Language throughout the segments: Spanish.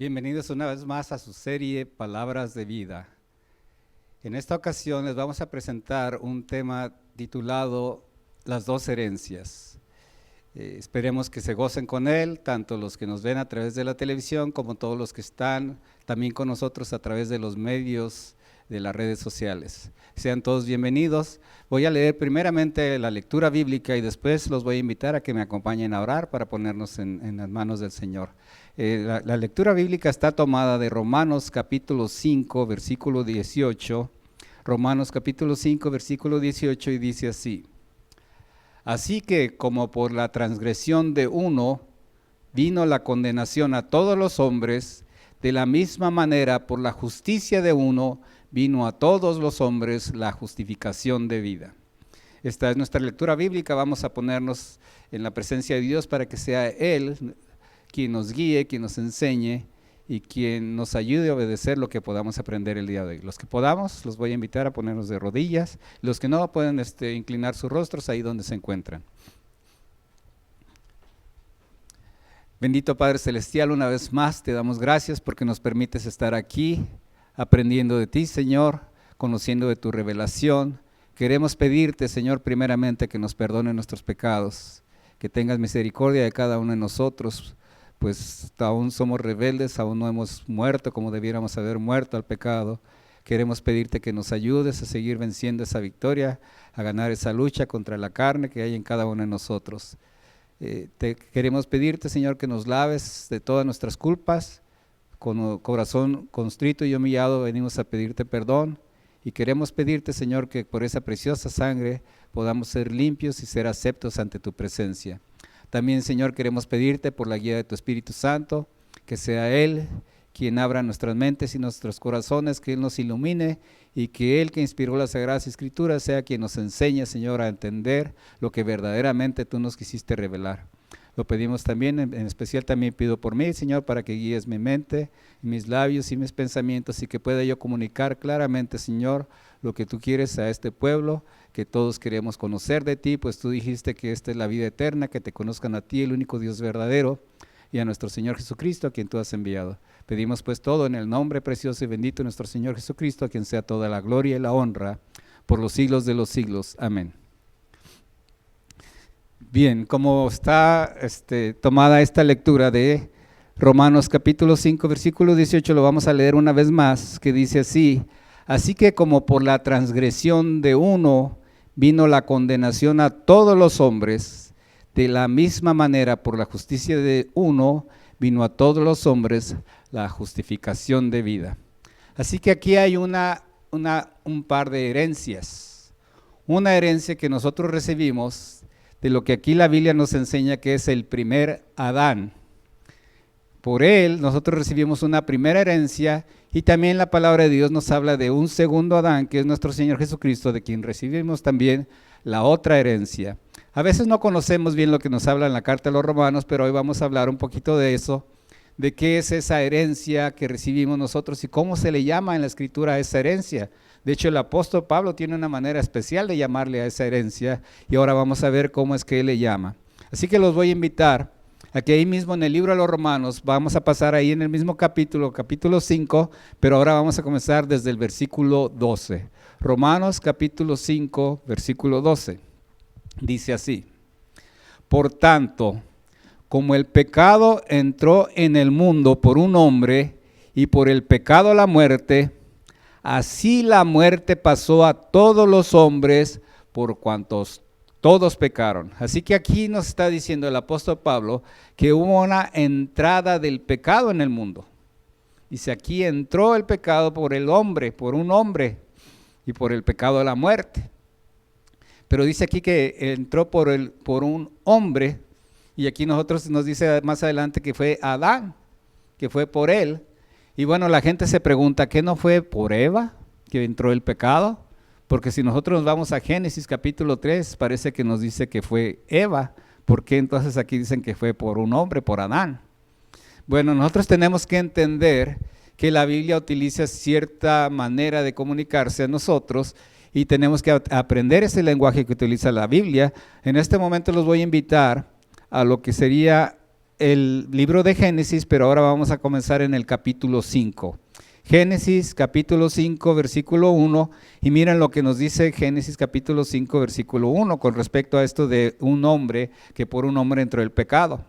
Bienvenidos una vez más a su serie Palabras de Vida. En esta ocasión les vamos a presentar un tema titulado Las dos herencias. Esperemos que se gocen con él, tanto los que nos ven a través de la televisión como todos los que están también con nosotros a través de los medios de las redes sociales. Sean todos bienvenidos. Voy a leer primeramente la lectura bíblica y después los voy a invitar a que me acompañen a orar para ponernos en las manos del Señor. La lectura bíblica está tomada de Romanos capítulo 5, versículo 18. Romanos capítulo 5, versículo 18 y dice así: Así que como por la transgresión de uno vino la condenación a todos los hombres, de la misma manera por la justicia de uno vino a todos los hombres la justificación de vida. Esta es nuestra lectura bíblica. Vamos a ponernos en la presencia de Dios para que sea Él quien nos guíe, quien nos enseñe y quien nos ayude a obedecer lo que podamos aprender el día de hoy. Los que podamos, los voy a invitar a ponernos de rodillas. Los que no, pueden inclinar sus rostros ahí donde se encuentran. Bendito Padre Celestial, una vez más te damos gracias porque nos permites estar aquí aprendiendo de ti, Señor, conociendo de tu revelación. Queremos pedirte, Señor, primeramente que nos perdone nuestros pecados, que tengas misericordia de cada uno de nosotros, pues aún somos rebeldes, aún no hemos muerto como debiéramos haber muerto al pecado. Queremos pedirte que nos ayudes a seguir venciendo esa victoria, a ganar esa lucha contra la carne que hay en cada uno de nosotros. Queremos pedirte, Señor, que nos laves de todas nuestras culpas. Con corazón constrito y humillado venimos a pedirte perdón y queremos pedirte, Señor, que por esa preciosa sangre podamos ser limpios y ser aceptos ante tu presencia. También, Señor, queremos pedirte por la guía de tu Espíritu Santo, que sea Él quien abra nuestras mentes y nuestros corazones, que Él nos ilumine y que Él que inspiró las Sagradas Escrituras sea quien nos enseñe, Señor, a entender lo que verdaderamente tú nos quisiste revelar. Lo pedimos también, en especial también pido por mí, Señor, para que guíes mi mente, mis labios y mis pensamientos y que pueda yo comunicar claramente, Señor, lo que tú quieres a este pueblo, que todos queremos conocer de ti, pues tú dijiste que esta es la vida eterna, que te conozcan a ti, el único Dios verdadero, y a nuestro Señor Jesucristo, a quien tú has enviado. Pedimos pues todo en el nombre precioso y bendito de nuestro Señor Jesucristo, a quien sea toda la gloria y la honra por los siglos de los siglos. Amén. Bien, como está tomada esta lectura de Romanos capítulo 5, versículo 18, lo vamos a leer una vez más, que dice así: Así que como por la transgresión de uno vino la condenación a todos los hombres, de la misma manera por la justicia de uno vino a todos los hombres la justificación de vida. Así que aquí hay un par de herencias. Una herencia que nosotros recibimos de lo que aquí la Biblia nos enseña que es el primer Adán. Por él nosotros recibimos una primera herencia y también la palabra de Dios nos habla de un segundo Adán, que es nuestro Señor Jesucristo, de quien recibimos también la otra herencia. A veces no conocemos bien lo que nos habla en la carta de los Romanos, pero hoy vamos a hablar un poquito de eso, de qué es esa herencia que recibimos nosotros y cómo se le llama en la Escritura a esa herencia. De hecho, el apóstol Pablo tiene una manera especial de llamarle a esa herencia y ahora vamos a ver cómo es que él le llama. Así que los voy a invitar a que ahí mismo en el libro de los Romanos, vamos a pasar ahí en el mismo capítulo 5, pero ahora vamos a comenzar desde el versículo 12. Romanos capítulo 5, versículo 12. Dice así: Por tanto, como el pecado entró en el mundo por un hombre y por el pecado la muerte, así la muerte pasó a todos los hombres por cuantos todos pecaron. Así que aquí nos está diciendo el apóstol Pablo que hubo una entrada del pecado en el mundo. Dice, aquí entró el pecado por el hombre, por un hombre, y por el pecado de la muerte. Pero dice aquí que entró por un hombre, y aquí nosotros nos dice más adelante que fue Adán, que fue por él. Y bueno, la gente se pregunta, ¿qué no fue por Eva que entró el pecado? Porque si nosotros nos vamos a Génesis capítulo 3, parece que nos dice que fue Eva. ¿Por qué entonces aquí dicen que fue por un hombre, por Adán? Bueno, nosotros tenemos que entender que la Biblia utiliza cierta manera de comunicarse a nosotros y tenemos que aprender ese lenguaje que utiliza la Biblia. En este momento los voy a invitar a lo que sería el libro de Génesis, pero ahora vamos a comenzar en el capítulo 5. Génesis capítulo 5, versículo 1, y miren lo que nos dice Génesis capítulo 5, versículo 1, con respecto a esto de un hombre, que por un hombre entró el pecado.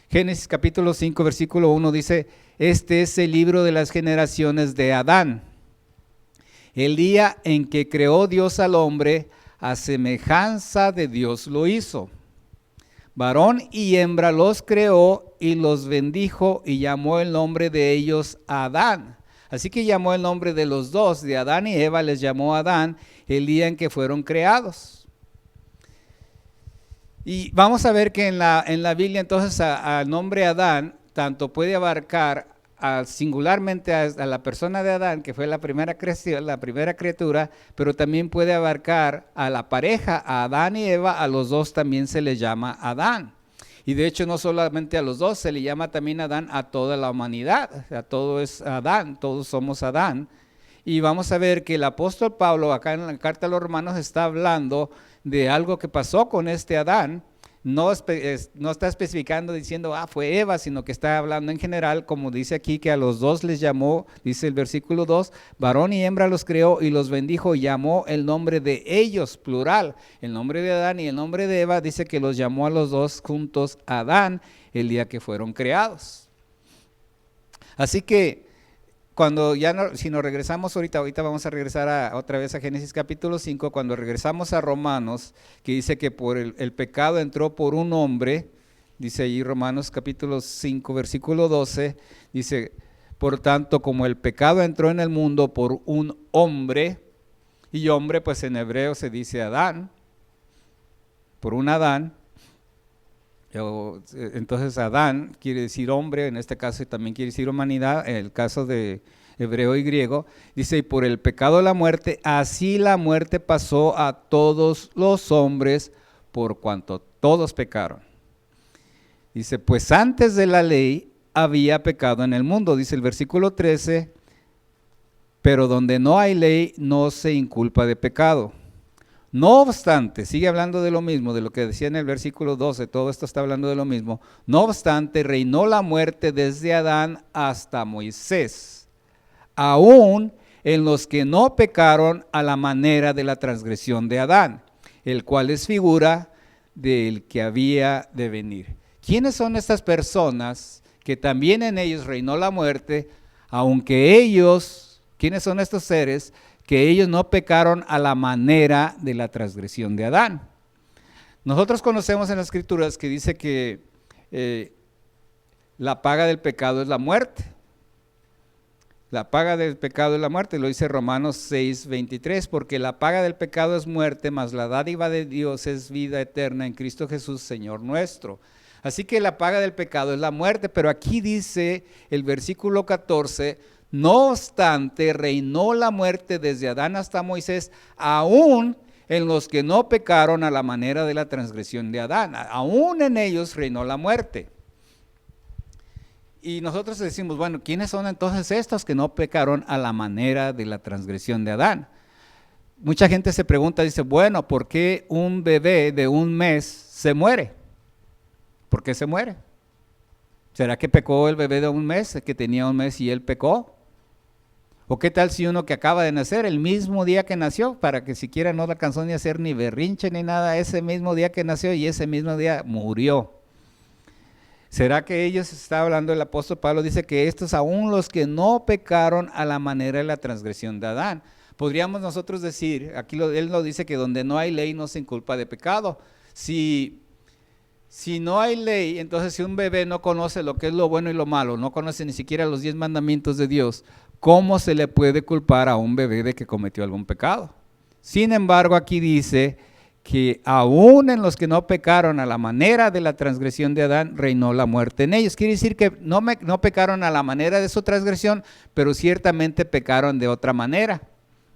Génesis capítulo 5, versículo 1 dice: este es el libro de las generaciones de Adán. El día en que creó Dios al hombre, a semejanza de Dios lo hizo. Varón y hembra los creó y los bendijo y llamó el nombre de ellos Adán. Así que llamó el nombre de los dos, de Adán y Eva, les llamó Adán el día en que fueron creados. Y vamos a ver que en la Biblia entonces al nombre Adán tanto puede abarcar singularmente a la persona de Adán, que fue la primera criatura, pero también puede abarcar a la pareja, a Adán y Eva, a los dos también se les llama Adán. Y de hecho no solamente a los dos, se le llama también Adán a toda la humanidad, a todo es Adán, todos somos Adán. Y vamos a ver que el apóstol Pablo acá en la carta a los Romanos está hablando de algo que pasó con este Adán. No está especificando diciendo, fue Eva, sino que está hablando en general, como dice aquí, que a los dos les llamó, dice el versículo 2, varón y hembra los creó y los bendijo y llamó el nombre de ellos, plural, el nombre de Adán y el nombre de Eva, dice que los llamó a los dos juntos Adán el día que fueron creados. Así que cuando si nos regresamos ahorita vamos a regresar otra vez a Génesis capítulo 5, cuando regresamos a Romanos, que dice que por el pecado entró por un hombre, dice allí Romanos capítulo 5, versículo 12, dice, por tanto como el pecado entró en el mundo por un hombre, y hombre pues en hebreo se dice Adán, por un Adán, entonces Adán quiere decir hombre, en este caso también quiere decir humanidad, en el caso de hebreo y griego, dice, y por el pecado de la muerte, así la muerte pasó a todos los hombres por cuanto todos pecaron. Dice, pues antes de la ley había pecado en el mundo, dice el versículo 13, pero donde no hay ley no se inculpa de pecado. No obstante, sigue hablando de lo mismo, de lo que decía en el versículo 12, todo esto está hablando de lo mismo. No obstante, reinó la muerte desde Adán hasta Moisés, aún en los que no pecaron a la manera de la transgresión de Adán, el cual es figura del que había de venir. ¿Quiénes son estas personas que también en ellos reinó la muerte, aunque ellos, quiénes son estos seres que ellos no pecaron a la manera de la transgresión de Adán? Nosotros conocemos en las Escrituras que dice que la paga del pecado es la muerte. La paga del pecado es la muerte, lo dice Romanos 6, 23, porque la paga del pecado es muerte, mas la dádiva de Dios es vida eterna en Cristo Jesús, Señor nuestro. Así que la paga del pecado es la muerte, pero aquí dice el versículo 14, no obstante, reinó la muerte desde Adán hasta Moisés, aún en los que no pecaron a la manera de la transgresión de Adán. Aún en ellos reinó la muerte. Y nosotros decimos, bueno, ¿quiénes son entonces estos que no pecaron a la manera de la transgresión de Adán? Mucha gente se pregunta, dice, bueno, ¿por qué un bebé de un mes se muere? ¿Por qué se muere? ¿Será que pecó el bebé de un mes, que tenía un mes y él pecó? ¿O qué tal si uno que acaba de nacer, el mismo día que nació, para que siquiera no le alcanzó ni a hacer ni berrinche ni nada, ese mismo día que nació y ese mismo día murió? ¿Será que ellos, está hablando el apóstol Pablo, dice que estos aún los que no pecaron a la manera de la transgresión de Adán? Podríamos nosotros decir, aquí él nos dice que donde no hay ley no se inculpa de pecado. Si no hay ley, entonces si un bebé no conoce lo que es lo bueno y lo malo, no conoce ni siquiera los 10 mandamientos de Dios, ¿cómo se le puede culpar a un bebé de que cometió algún pecado? Sin embargo, aquí dice que aún en los que no pecaron a la manera de la transgresión de Adán, reinó la muerte en ellos. Quiere decir que no pecaron a la manera de su transgresión, pero ciertamente pecaron de otra manera.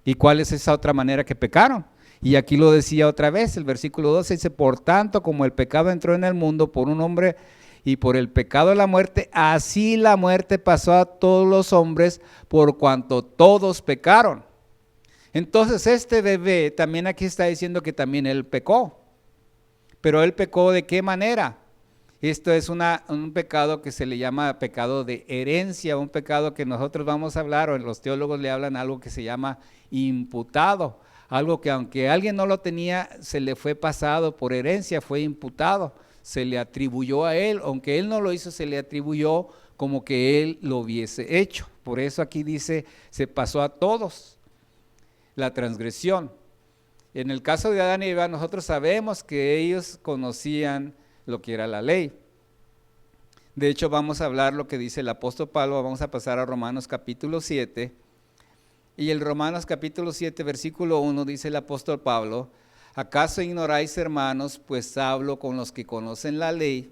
¿Y cuál es esa otra manera que pecaron? Y aquí lo decía otra vez, el versículo 12 dice, por tanto, como el pecado entró en el mundo por un hombre y por el pecado de la muerte, así la muerte pasó a todos los hombres por cuanto todos pecaron. Entonces este bebé también aquí está diciendo que también él pecó. Pero él pecó ¿de qué manera? Esto es un pecado que se le llama pecado de herencia, un pecado que nosotros vamos a hablar, o los teólogos le hablan algo que se llama imputado, algo que aunque alguien no lo tenía, se le fue pasado por herencia, fue imputado, se le atribuyó a él, aunque él no lo hizo, se le atribuyó como que él lo hubiese hecho. Por eso aquí dice, se pasó a todos la transgresión. En el caso de Adán y Eva, nosotros sabemos que ellos conocían lo que era la ley. De hecho, vamos a hablar lo que dice el apóstol Pablo, vamos a pasar a Romanos capítulo 7, y el Romanos capítulo 7, versículo 1, dice el apóstol Pablo: ¿acaso ignoráis, hermanos, pues hablo con los que conocen la ley?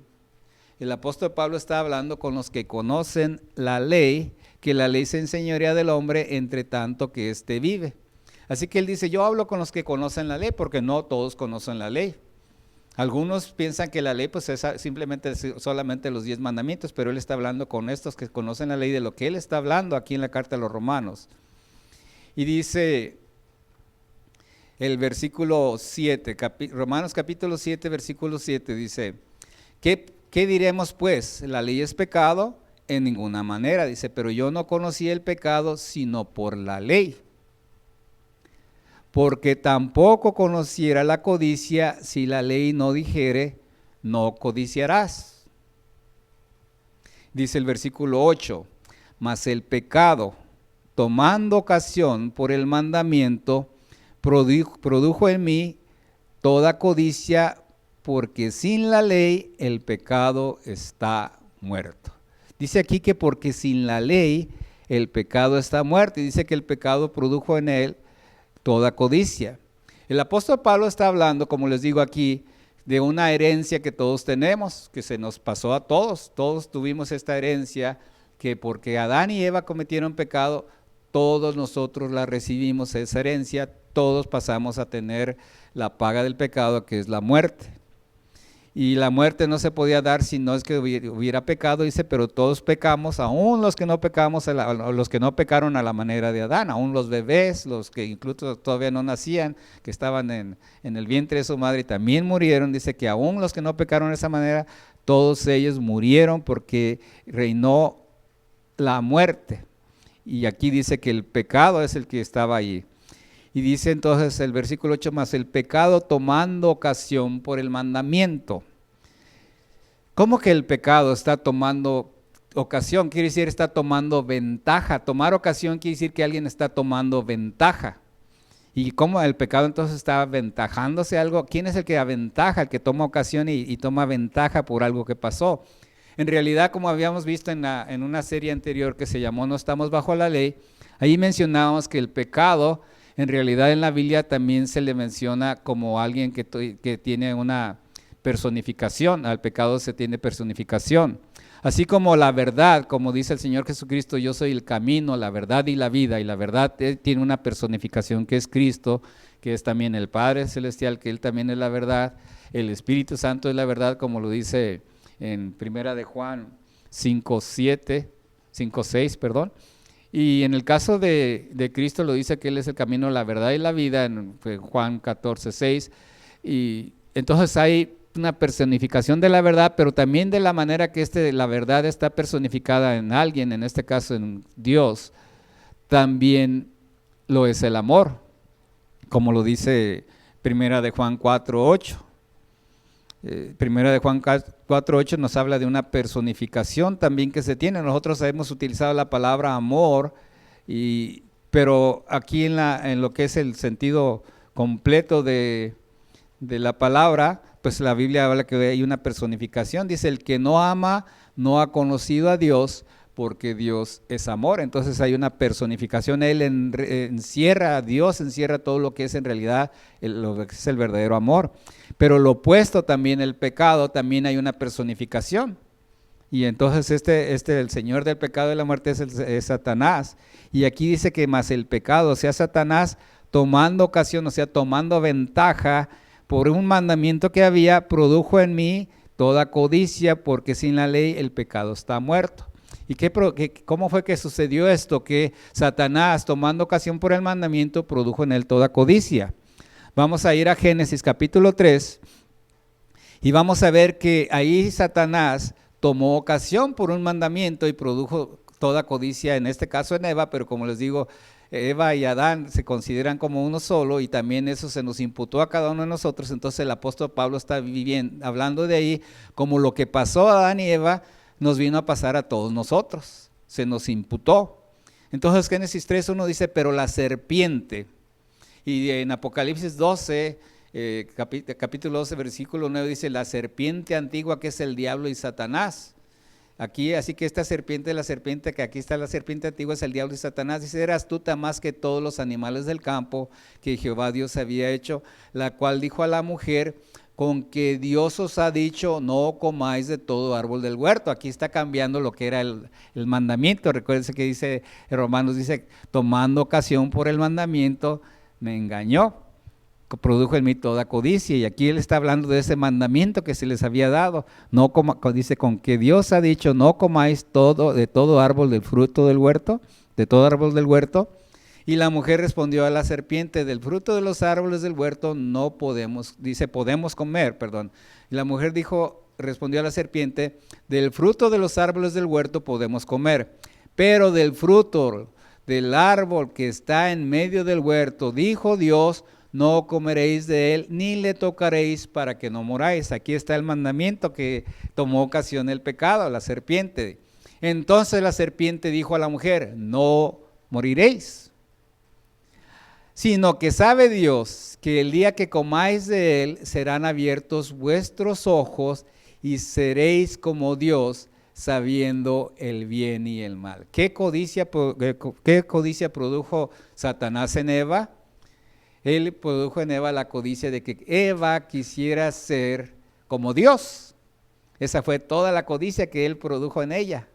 El apóstol Pablo está hablando con los que conocen la ley, que la ley se enseñorea del hombre entre tanto que éste vive. Así que él dice, yo hablo con los que conocen la ley, porque no todos conocen la ley. Algunos piensan que la ley pues es simplemente solamente los 10 mandamientos, pero él está hablando con estos que conocen la ley, de lo que él está hablando aquí en la carta a los Romanos. Y dice el versículo 7, Romanos capítulo 7, versículo 7, dice, ¿qué diremos pues? ¿La ley es pecado? En ninguna manera, dice, pero yo no conocí el pecado sino por la ley. Porque tampoco conociera la codicia si la ley no dijere, no codiciarás. Dice el versículo 8, mas el pecado, tomando ocasión por el mandamiento, produjo en mí toda codicia, porque sin la ley el pecado está muerto. Dice aquí que porque sin la ley el pecado está muerto, y dice que el pecado produjo en él toda codicia. El apóstol Pablo está hablando, como les digo aquí, de una herencia que todos tenemos, que se nos pasó a todos. Todos tuvimos esta herencia, que porque Adán y Eva cometieron pecado, todos nosotros la recibimos, esa herencia, todos pasamos a tener la paga del pecado, que es la muerte. Y la muerte no se podía dar si no es que hubiera pecado, dice, pero todos pecamos, aún los que no pecamos, los que no pecaron a la manera de Adán, aún los bebés, los que incluso todavía no nacían, que estaban en el vientre de su madre, también murieron. Dice que aún los que no pecaron de esa manera, todos ellos murieron porque reinó la muerte. Y aquí dice que el pecado es el que estaba ahí. Y dice entonces el versículo 8, más el pecado tomando ocasión por el mandamiento. ¿Cómo que el pecado está tomando ocasión? Quiere decir está tomando ventaja. Tomar ocasión quiere decir que alguien está tomando ventaja. ¿Y cómo el pecado entonces está aventajándose algo? ¿Quién es el que aventaja, el que toma ocasión y toma ventaja por algo que pasó? En realidad, como habíamos visto en una serie anterior que se llamó No estamos bajo la ley, ahí mencionábamos que el pecado, en realidad en la Biblia también se le menciona como alguien que tiene una personificación. Al pecado se tiene personificación. Así como la verdad, como dice el Señor Jesucristo, yo soy el camino, la verdad y la vida, y la verdad tiene una personificación que es Cristo, que es también el Padre Celestial, que Él también es la verdad, el Espíritu Santo es la verdad, como lo dice en Primera de Juan 5:6, perdón. Y en el caso de Cristo lo dice que Él es el camino, la verdad y la vida, en Juan 14:6. Y entonces hay una personificación de la verdad, pero también de la manera que la verdad está personificada en alguien, en este caso en Dios, también lo es el amor, como lo dice Primera de Juan 4:8. Primera de Juan 4:8 nos habla de una personificación también que se tiene. Nosotros hemos utilizado la palabra amor, pero aquí en lo que es el sentido completo de la palabra, pues la Biblia habla que hay una personificación. Dice, el que no ama no ha conocido a Dios, porque Dios es amor. Entonces hay una personificación. Él encierra a Dios, encierra todo lo que es en realidad lo que es el verdadero amor. Pero lo opuesto también, el pecado, también hay una personificación. Y entonces el señor del pecado y de la muerte es Satanás. Y aquí dice que más el pecado, o sea, Satanás tomando ocasión, o sea, tomando ventaja por un mandamiento que había, produjo en mí toda codicia, porque sin la ley el pecado está muerto. ¿Y cómo fue que sucedió esto? Que Satanás, tomando ocasión por el mandamiento, produjo en él toda codicia. Vamos a ir a Génesis capítulo 3, Y vamos a ver que ahí Satanás tomó ocasión por un mandamiento y produjo toda codicia, en este caso en Eva, pero como les digo, Eva y Adán se consideran como uno solo y también eso se nos imputó a cada uno de nosotros. Entonces el apóstol Pablo está hablando de ahí como lo que pasó a Adán y Eva nos vino a pasar a todos nosotros, se nos imputó. Entonces Génesis 3:1 dice, pero la serpiente, y en Apocalipsis 12, capítulo 12, versículo 9 dice, la serpiente antigua que es el diablo y Satanás. Aquí, así que esta serpiente, la serpiente, que aquí está la serpiente antigua, es el diablo y Satanás. Dice, era astuta más que todos los animales del campo que Jehová Dios había hecho, la cual dijo a la mujer, con que Dios os ha dicho, no comáis de todo árbol del huerto. Aquí está cambiando lo que era el mandamiento. Recuérdense que dice, en Romanos dice, tomando ocasión por el mandamiento, me engañó, produjo en mí toda codicia. Y aquí él está hablando de ese mandamiento que se les había dado. No dice, con que Dios ha dicho, no comáis de todo árbol del fruto del huerto, de todo árbol del huerto. Y la mujer respondió a la serpiente, del fruto de los árboles del huerto no podemos, dice, podemos comer, perdón. Y la mujer respondió a la serpiente, del fruto de los árboles del huerto podemos comer, pero del fruto del árbol que está en medio del huerto, dijo Dios, no comeréis de él, ni le tocaréis para que no moráis. Aquí está el mandamiento que tomó ocasión el pecado, la serpiente. Entonces la serpiente dijo a la mujer, no moriréis, sino que sabe Dios que el día que comáis de él serán abiertos vuestros ojos y seréis como Dios, sabiendo el bien y el mal. ¿Qué codicia produjo Satanás en Eva? Él produjo en Eva la codicia de que Eva quisiera ser como Dios. Esa fue toda la codicia que él produjo en ella,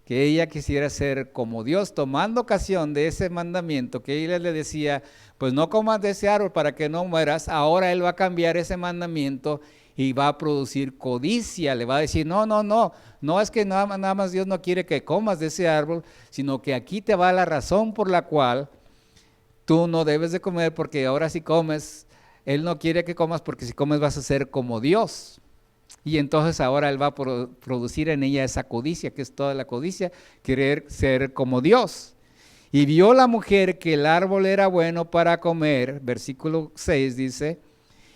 que ella quisiera ser como Dios, tomando ocasión de ese mandamiento que ella le decía, pues no comas de ese árbol para que no mueras. Ahora él va a cambiar ese mandamiento y va a producir codicia, le va a decir, no es que nada más Dios no quiere que comas de ese árbol, sino que aquí te va la razón por la cual tú no debes de comer, porque ahora si comes, él no quiere que comas, porque si comes vas a ser como Dios. Y entonces ahora él va a producir en ella esa codicia, que es toda la codicia, querer ser como Dios. Y vio la mujer que el árbol era bueno para comer, versículo 6 dice,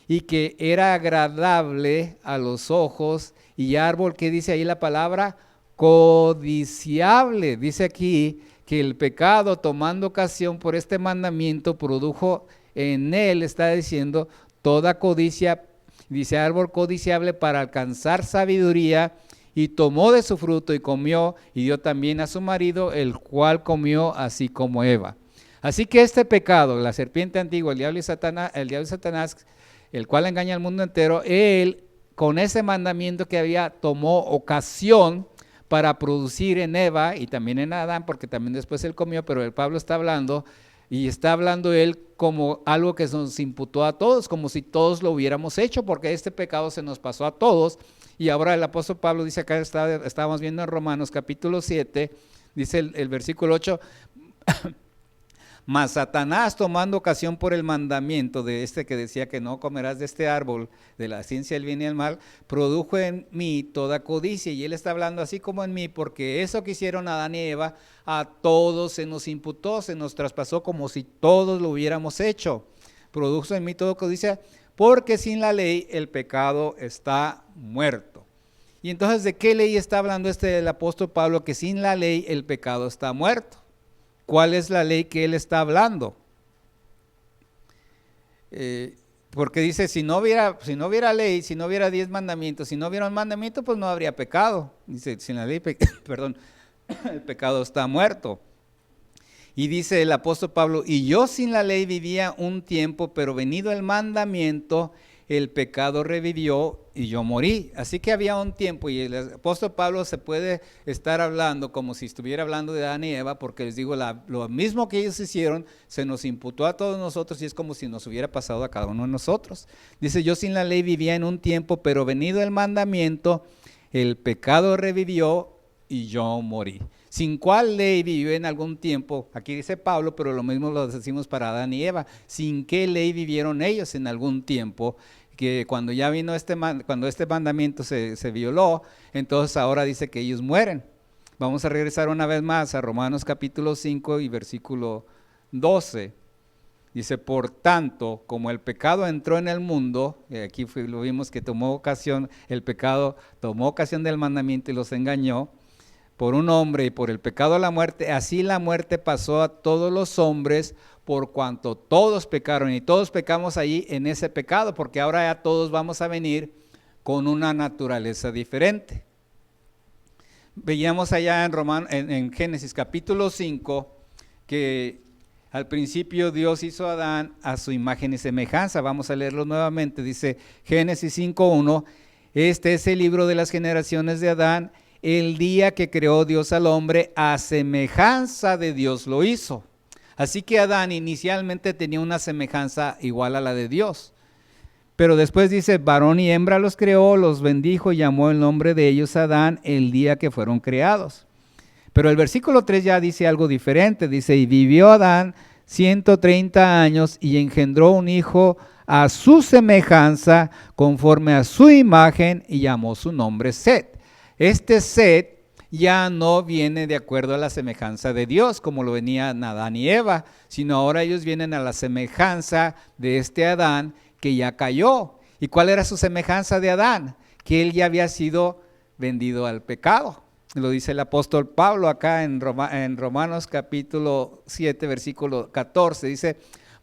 y que era agradable a los ojos, y árbol, ¿qué dice ahí la palabra? Codiciable. Dice aquí que el pecado, tomando ocasión por este mandamiento, produjo en él, está diciendo, toda codicia. Dice, árbol codiciable para alcanzar sabiduría, y tomó de su fruto y comió, y dio también a su marido, el cual comió así como Eva. Así que este pecado, la serpiente antigua, el diablo y Satanás, el cual engaña al mundo entero, él con ese mandamiento que había, tomó ocasión para producir en Eva y también en Adán, porque también después él comió, pero el Pablo está hablando, y está hablando él como algo que nos imputó a todos, como si todos lo hubiéramos hecho, porque este pecado se nos pasó a todos. Y ahora el apóstol Pablo dice, acá estábamos viendo en Romanos capítulo 7, dice el versículo 8, mas Satanás, tomando ocasión por el mandamiento de este que decía que no comerás de este árbol de la ciencia del bien y el mal, produjo en mí toda codicia. Y él está hablando así como en mí, porque eso que hicieron Adán y Eva, a todos se nos imputó, se nos traspasó como si todos lo hubiéramos hecho. Produjo en mí toda codicia, porque sin la ley el pecado está muerto. Y entonces, ¿de qué ley está hablando el apóstol Pablo? Que sin la ley el pecado está muerto. ¿Cuál es la ley que él está hablando? Porque dice, si no hubiera ley, si no hubiera 10 mandamientos, si no hubiera un mandamiento, pues no habría pecado. Dice, sin la ley, perdón, el pecado está muerto. Y dice el apóstol Pablo, y yo sin la ley vivía un tiempo, pero venido el mandamiento, el pecado revivió y yo morí. Así que había un tiempo, y el apóstol Pablo se puede estar hablando como si estuviera hablando de Adán y Eva, porque les digo, lo mismo que ellos hicieron se nos imputó a todos nosotros, y es como si nos hubiera pasado a cada uno de nosotros. Dice, yo sin la ley vivía en un tiempo, pero venido el mandamiento, el pecado revivió y yo morí. ¿Sin cuál ley vivió en algún tiempo? Aquí dice Pablo, pero lo mismo lo decimos para Adán y Eva. ¿Sin qué ley vivieron ellos en algún tiempo? que cuando ya vino cuando este mandamiento se violó, entonces ahora dice que ellos mueren. Vamos a regresar una vez más a Romanos capítulo 5 y versículo 12. Dice, por tanto, como el pecado entró en el mundo, y aquí lo vimos que el pecado tomó ocasión del mandamiento y los engañó, por un hombre y por el pecado la muerte, así la muerte pasó a todos los hombres por cuanto todos pecaron, y todos pecamos ahí en ese pecado, porque ahora ya todos vamos a venir con una naturaleza diferente. Veíamos allá en Génesis capítulo 5 que al principio Dios hizo a Adán a su imagen y semejanza. Vamos a leerlo nuevamente. Dice Génesis 5:1, este es el libro de las generaciones de Adán, el día que creó Dios al hombre, a semejanza de Dios lo hizo. Así que Adán inicialmente tenía una semejanza igual a la de Dios. Pero después dice, varón y hembra los creó, los bendijo y llamó el nombre de ellos Adán el día que fueron creados. Pero el versículo 3 ya dice algo diferente, dice, y vivió Adán 130 años y engendró un hijo a su semejanza, conforme a su imagen, y llamó su nombre Set. Este Set ya no viene de acuerdo a la semejanza de Dios, como lo venían Adán y Eva, sino ahora ellos vienen a la semejanza de este Adán que ya cayó. ¿Y cuál era su semejanza de Adán? Que él ya había sido vendido al pecado. Lo dice el apóstol Pablo acá en Romanos capítulo 7, versículo 14. Dice,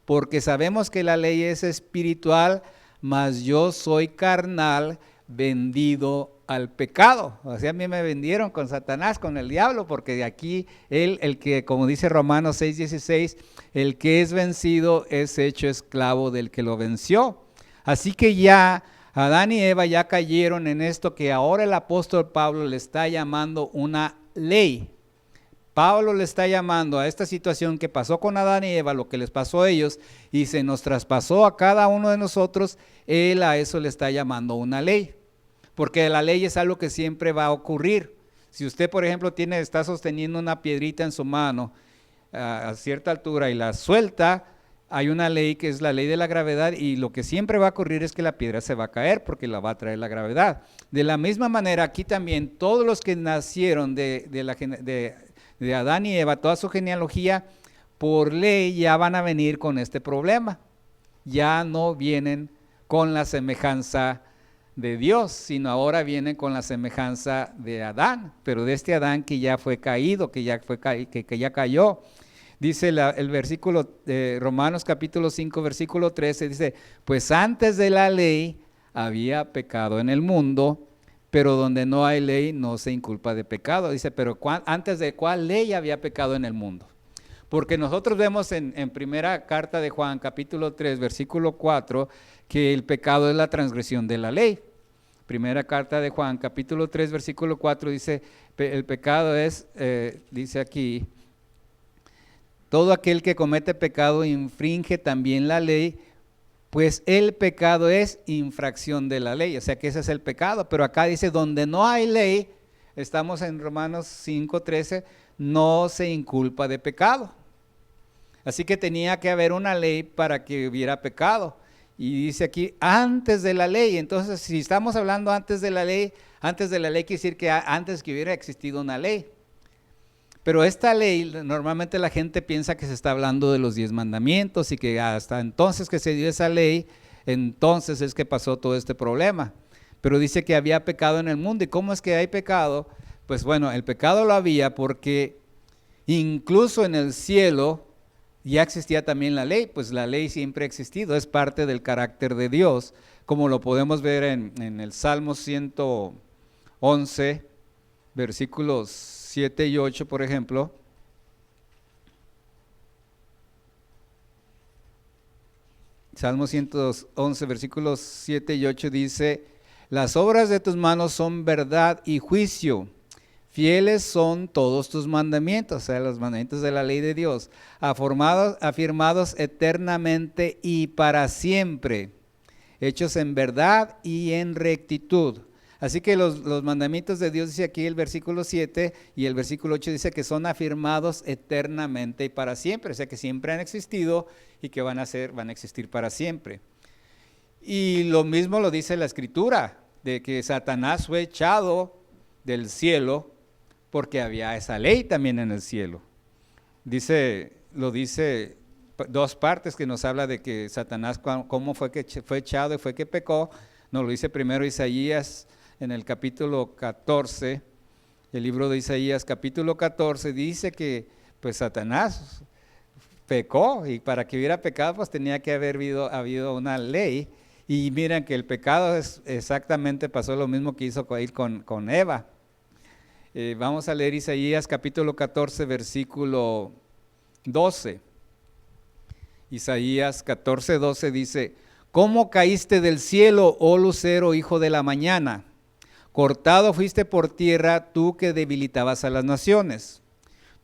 porque sabemos que la ley es espiritual, mas yo soy carnal, vendido al pecado. O sea, a mí me vendieron con Satanás, con el diablo, porque de aquí él, el que, como dice Romanos 6:16, el que es vencido es hecho esclavo del que lo venció. Así que ya Adán y Eva ya cayeron en esto que ahora el apóstol Pablo le está llamando una ley. Pablo le está llamando a esta situación que pasó con Adán y Eva, lo que les pasó a ellos, y se nos traspasó a cada uno de nosotros, él a eso le está llamando una ley. Porque la ley es algo que siempre va a ocurrir. Si usted, por ejemplo, está sosteniendo una piedrita en su mano a cierta altura y la suelta, hay una ley que es la ley de la gravedad, y lo que siempre va a ocurrir es que la piedra se va a caer porque la va a traer la gravedad. De la misma manera, aquí también todos los que nacieron de Adán y Eva, toda su genealogía, por ley ya van a venir con este problema. Ya no vienen con la semejanza de Dios, sino ahora vienen con la semejanza de Adán, pero de este Adán que ya fue caído, que ya cayó. Dice el versículo de Romanos capítulo 5, versículo 13, dice, pues antes de la ley había pecado en el mundo, pero donde no hay ley no se inculpa de pecado. Dice, pero antes de cuál ley había pecado en el mundo. Porque nosotros vemos en primera carta de Juan, capítulo 3, versículo 4, que el pecado es la transgresión de la ley. Primera carta de Juan, capítulo 3, versículo 4, dice, el pecado es, dice aquí, todo aquel que comete pecado infringe también la ley, pues el pecado es infracción de la ley. O sea que ese es el pecado, pero acá dice, donde no hay ley, estamos en Romanos 5:13, no se inculpa de pecado. Así que tenía que haber una ley para que hubiera pecado. Y dice aquí, antes de la ley. Entonces, si estamos hablando antes de la ley quiere decir que antes que hubiera existido una ley. Pero esta ley, normalmente la gente piensa que se está hablando de los 10 mandamientos y que hasta entonces que se dio esa ley, entonces es que pasó todo este problema. Pero dice que había pecado en el mundo. ¿Y cómo es que hay pecado? Pues bueno, el pecado lo había porque incluso en el cielo ya existía también la ley, pues la ley siempre ha existido, es parte del carácter de Dios, como lo podemos ver en el Salmo 111, versículos 7 y 8, por ejemplo. Salmo 111, versículos 7 y 8 dice, las obras de tus manos son verdad y juicio. Fieles son todos tus mandamientos, o sea, los mandamientos de la ley de Dios, afirmados eternamente y para siempre, hechos en verdad y en rectitud. Así que los mandamientos de Dios, dice aquí el versículo 7 y el versículo 8 dice que son afirmados eternamente y para siempre, o sea que siempre han existido y que van a existir para siempre. Y lo mismo lo dice la Escritura, de que Satanás fue echado del cielo porque había esa ley también en el cielo. Lo dice dos partes que nos habla de que Satanás, cómo fue que fue echado y fue que pecó. Nos lo dice primero Isaías en el capítulo 14, el libro de Isaías capítulo 14, dice que pues Satanás pecó, y para que hubiera pecado pues tenía que haber habido una ley. Y miren que el pecado exactamente pasó lo mismo que hizo con Eva. Vamos a leer Isaías capítulo 14 versículo 12. Isaías 14, 12 dice: ¿Cómo caíste del cielo, oh lucero, hijo de la mañana? Cortado fuiste por tierra, tú que debilitabas a las naciones.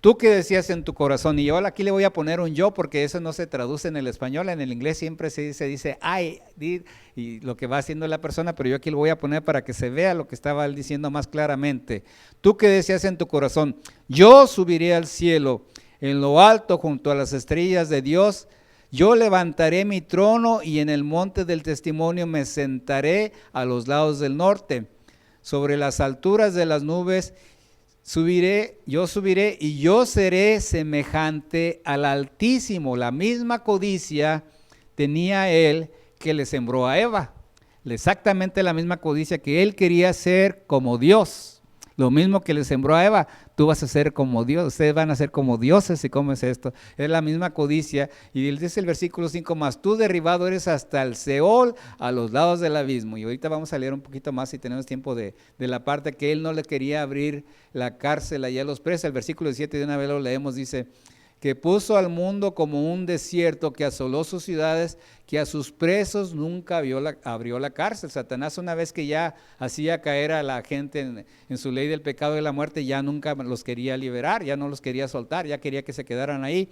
Tú que decías en tu corazón, y yo aquí le voy a poner un yo, porque eso no se traduce en el español, en el inglés siempre se dice I did, y lo que va haciendo la persona, pero yo aquí lo voy a poner para que se vea lo que estaba él diciendo más claramente. Tú que decías en tu corazón, yo subiré al cielo, en lo alto junto a las estrellas de Dios, yo levantaré mi trono y en el monte del testimonio me sentaré a los lados del norte, sobre las alturas de las nubes. Subiré y yo seré semejante al Altísimo. La misma codicia tenía él que le sembró a Eva. Exactamente la misma codicia, que él quería ser como Dios. Lo mismo que le sembró a Eva, tú vas a ser como Dios, ustedes van a ser como dioses. ¿Y cómo es esto? Es la misma codicia. Y él dice el versículo 5, más tú derribado eres hasta el Seol, a los lados del abismo. Y ahorita vamos a leer un poquito más si tenemos tiempo de la parte que él no le quería abrir la cárcel allá a los presos. El versículo 7 de una vez lo leemos, dice: que puso al mundo como un desierto, que asoló sus ciudades, que a sus presos nunca abrió la cárcel. Satanás, una vez que ya hacía caer a la gente en su ley del pecado y la muerte, ya nunca los quería liberar, ya no los quería soltar, ya quería que se quedaran ahí.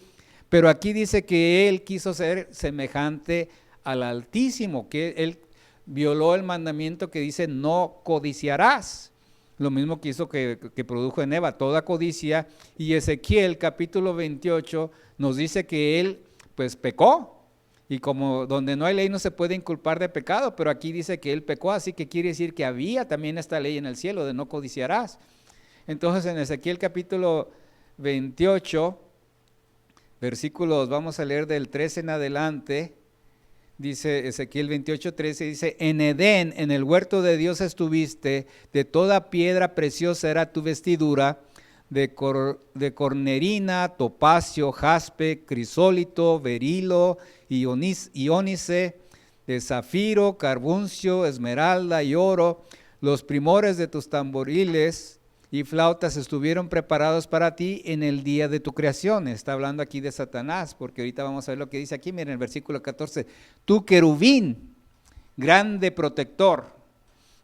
Pero aquí dice que él quiso ser semejante al Altísimo, que él violó el mandamiento que dice no codiciarás. Lo mismo que hizo que produjo en Eva, toda codicia. Y Ezequiel capítulo 28 nos dice que él pues pecó. Y como donde no hay ley no se puede inculpar de pecado, pero aquí dice que él pecó, así que quiere decir que había también esta ley en el cielo de no codiciarás. Entonces en Ezequiel capítulo 28, versículos, vamos a leer del 13 en adelante. Dice Ezequiel 28:13, dice: en Edén, en el huerto de Dios estuviste, de toda piedra preciosa era tu vestidura, de cornerina, topacio, jaspe, crisólito, berilo, iónice, de zafiro, carbuncio, esmeralda y oro. Los primores de tus tamboriles y flautas estuvieron preparados para ti en el día de tu creación. Está hablando aquí de Satanás, porque ahorita vamos a ver lo que dice aquí. Miren el versículo 14, tú querubín, grande protector,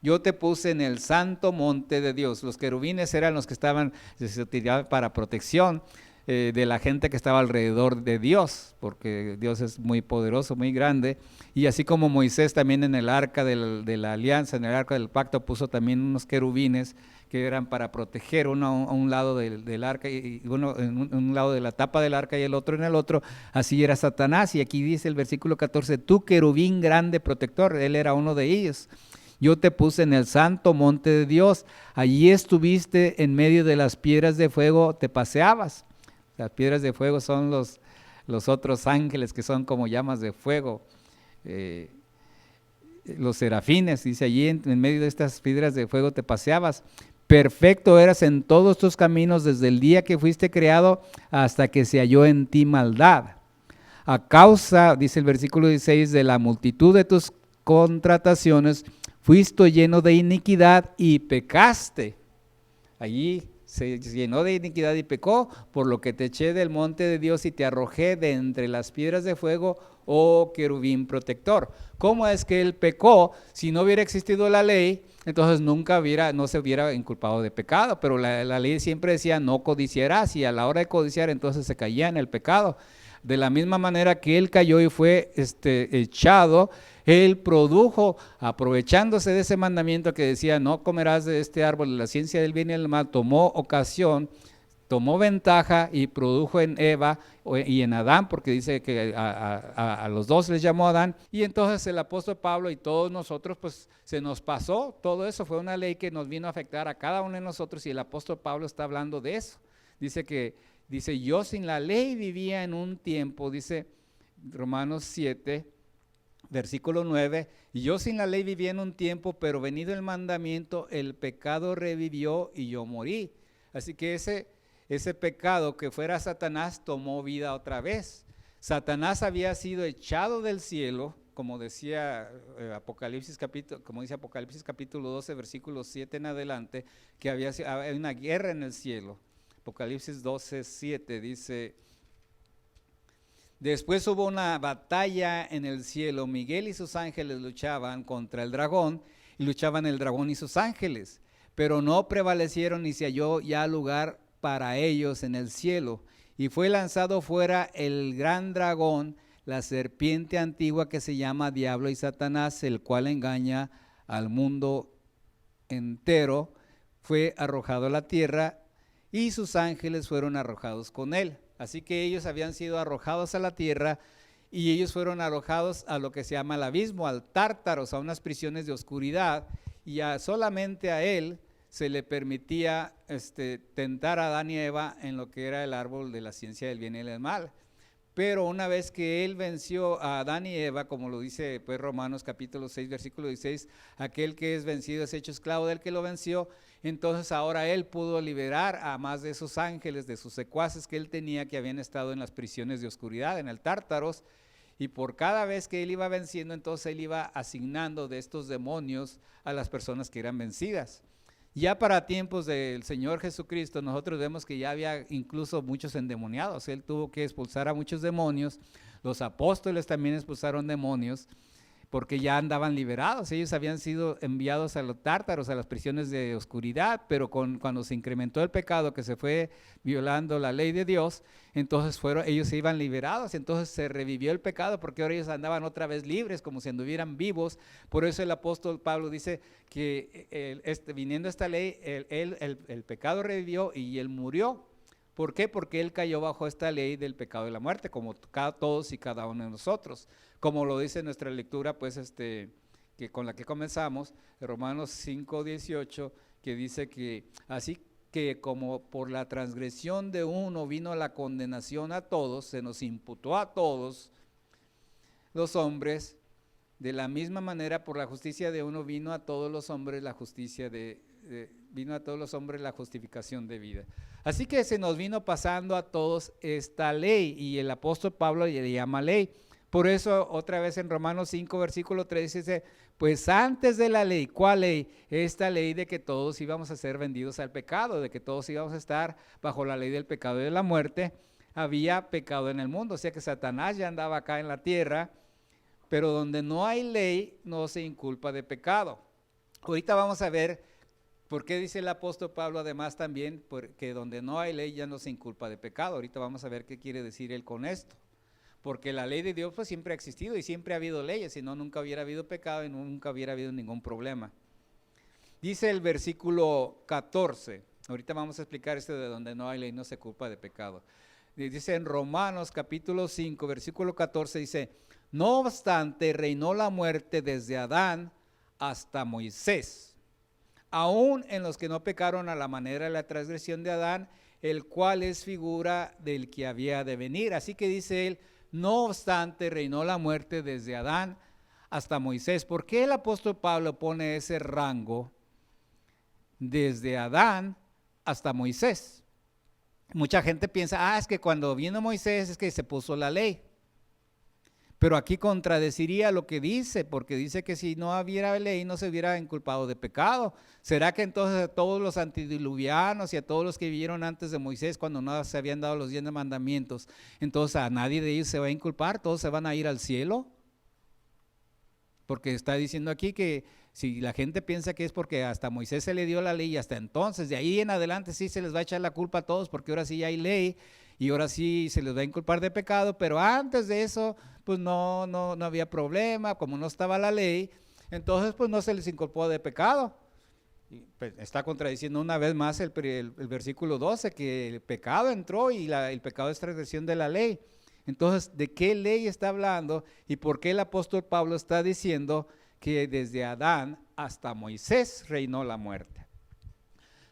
yo te puse en el santo monte de Dios. Los querubines eran los que se utilizaban para protección de la gente que estaba alrededor de Dios, porque Dios es muy poderoso, muy grande. Y así como Moisés también en el arca de la alianza, en el arca del pacto, puso también unos querubines que eran para proteger, uno a un lado del arca y uno en un lado de la tapa del arca y el otro en el otro. Así era Satanás. Y aquí dice el versículo 14, tú querubín grande protector, él era uno de ellos. Yo te puse en el santo monte de Dios, allí estuviste en medio de las piedras de fuego, te paseabas. Las piedras de fuego son los otros ángeles que son como llamas de fuego. Los serafines, dice, allí en medio de estas piedras de fuego te paseabas. Perfecto eras en todos tus caminos desde el día que fuiste creado hasta que se halló en ti maldad. A causa, dice el versículo 16, de la multitud de tus contrataciones, fuiste lleno de iniquidad y pecaste. Allí se llenó de iniquidad y pecó, por lo que te eché del monte de Dios y te arrojé de entre las piedras de fuego, oh querubín protector. ¿Cómo es que él pecó? Si no hubiera existido la ley, entonces no se hubiera inculpado de pecado, pero la ley siempre decía no codiciarás, y a la hora de codiciar entonces se caía en el pecado. De la misma manera que él cayó y fue echado, él produjo, aprovechándose de ese mandamiento que decía no comerás de este árbol de la ciencia del bien y del mal, tomó ocasión tomó ventaja y produjo en Eva y en Adán, porque dice que a los dos les llamó Adán, y entonces el apóstol Pablo y todos nosotros, pues se nos pasó todo eso, fue una ley que nos vino a afectar a cada uno de nosotros, y el apóstol Pablo está hablando de eso. Dice, yo sin la ley vivía en un tiempo, dice Romanos 7, versículo 9, y yo sin la ley vivía en un tiempo, pero venido el mandamiento, el pecado revivió y yo morí. Así que ese pecado que fuera Satanás tomó vida otra vez. Satanás había sido echado del cielo, como decía Apocalipsis capítulo 12, versículo 7 en adelante, que había una guerra en el cielo. Apocalipsis 12, 7 dice: después hubo una batalla en el cielo, Miguel y sus ángeles luchaban contra el dragón, y luchaban el dragón y sus ángeles, pero no prevalecieron ni se halló ya lugar para ellos en el cielo, y fue lanzado fuera el gran dragón, la serpiente antigua que se llama Diablo y Satanás, el cual engaña al mundo entero, fue arrojado a la tierra y sus ángeles fueron arrojados con él. Así que ellos habían sido arrojados a la tierra y ellos fueron arrojados a lo que se llama el abismo, al Tártaros, a unas prisiones de oscuridad, y solamente a él se le permitía tentar a Adán y Eva en lo que era el árbol de la ciencia del bien y del mal. Pero una vez que él venció a Adán y Eva, como lo dice pues Romanos capítulo 6, versículo 16, aquel que es vencido es hecho esclavo del que lo venció, entonces ahora él pudo liberar a más de esos ángeles, de sus secuaces que él tenía, que habían estado en las prisiones de oscuridad, en el Tártaros, y por cada vez que él iba venciendo, entonces él iba asignando de estos demonios a las personas que eran vencidas. Ya para tiempos del Señor Jesucristo, nosotros vemos que ya había incluso muchos endemoniados. Él tuvo que expulsar a muchos demonios. Los apóstoles también expulsaron demonios porque ya andaban liberados. Ellos habían sido enviados a los tártaros, a las prisiones de oscuridad, pero cuando se incrementó el pecado, que se fue violando la ley de Dios, entonces ellos se iban liberados, entonces se revivió el pecado, porque ahora ellos andaban otra vez libres, como si anduvieran vivos. Por eso el apóstol Pablo dice que viniendo esta ley, el pecado revivió y él murió. ¿Por qué? Porque él cayó bajo esta ley del pecado y la muerte, como todos y cada uno de nosotros. Como lo dice nuestra lectura, pues que con la que comenzamos, Romanos 5:18, que dice que así que como por la transgresión de uno vino la condenación a todos, se nos imputó a todos los hombres, de la misma manera por la justicia de uno vino a todos los hombres la justicia vino a todos los hombres la justificación de vida. Así que se nos vino pasando a todos esta ley, y el apóstol Pablo le llama ley. Por eso otra vez en Romanos 5 versículo 3 dice: pues antes de la ley, ¿cuál ley? Esta ley de que todos íbamos a ser vendidos al pecado, de que todos íbamos a estar bajo la ley del pecado y de la muerte. Había pecado en el mundo, o sea que Satanás ya andaba acá en la tierra, pero donde no hay ley no se inculpa de pecado. Ahorita vamos a ver por qué dice el apóstol Pablo además también, porque donde no hay ley ya no se inculpa de pecado. Ahorita vamos a ver qué quiere decir él con esto. Porque la ley de Dios pues siempre ha existido y siempre ha habido leyes, si no nunca hubiera habido pecado y nunca hubiera habido ningún problema. Dice el versículo 14, ahorita vamos a explicar esto de donde no hay ley no se culpa de pecado. Dice en Romanos capítulo 5 versículo 14, dice: no obstante reinó la muerte desde Adán hasta Moisés, aún en los que no pecaron a la manera de la transgresión de Adán, el cual es figura del que había de venir. Así que dice él: no obstante reinó la muerte desde Adán hasta Moisés. ¿Por qué el apóstol Pablo pone ese rango desde Adán hasta Moisés? Mucha gente piensa, es que cuando vino Moisés es que se puso la ley. Pero aquí contradeciría lo que dice, porque dice que si no hubiera ley no se hubiera inculpado de pecado. ¿Será que entonces a todos los antediluvianos y a todos los que vivieron antes de Moisés, cuando no se habían dado los 10 mandamientos, entonces a nadie de ellos se va a inculpar, todos se van a ir al cielo? Porque está diciendo aquí que si la gente piensa que es porque hasta Moisés se le dio la ley y hasta entonces, de ahí en adelante sí se les va a echar la culpa a todos, porque ahora sí hay ley y ahora sí se les va a inculpar de pecado, pero antes de eso pues no había problema, como no estaba la ley, entonces pues no se les inculpó de pecado. Y, pues, está contradiciendo una vez más el versículo 12, que el pecado entró y el pecado es transgresión de la ley. Entonces, ¿de qué ley está hablando y por qué el apóstol Pablo está diciendo que desde Adán hasta Moisés reinó la muerte?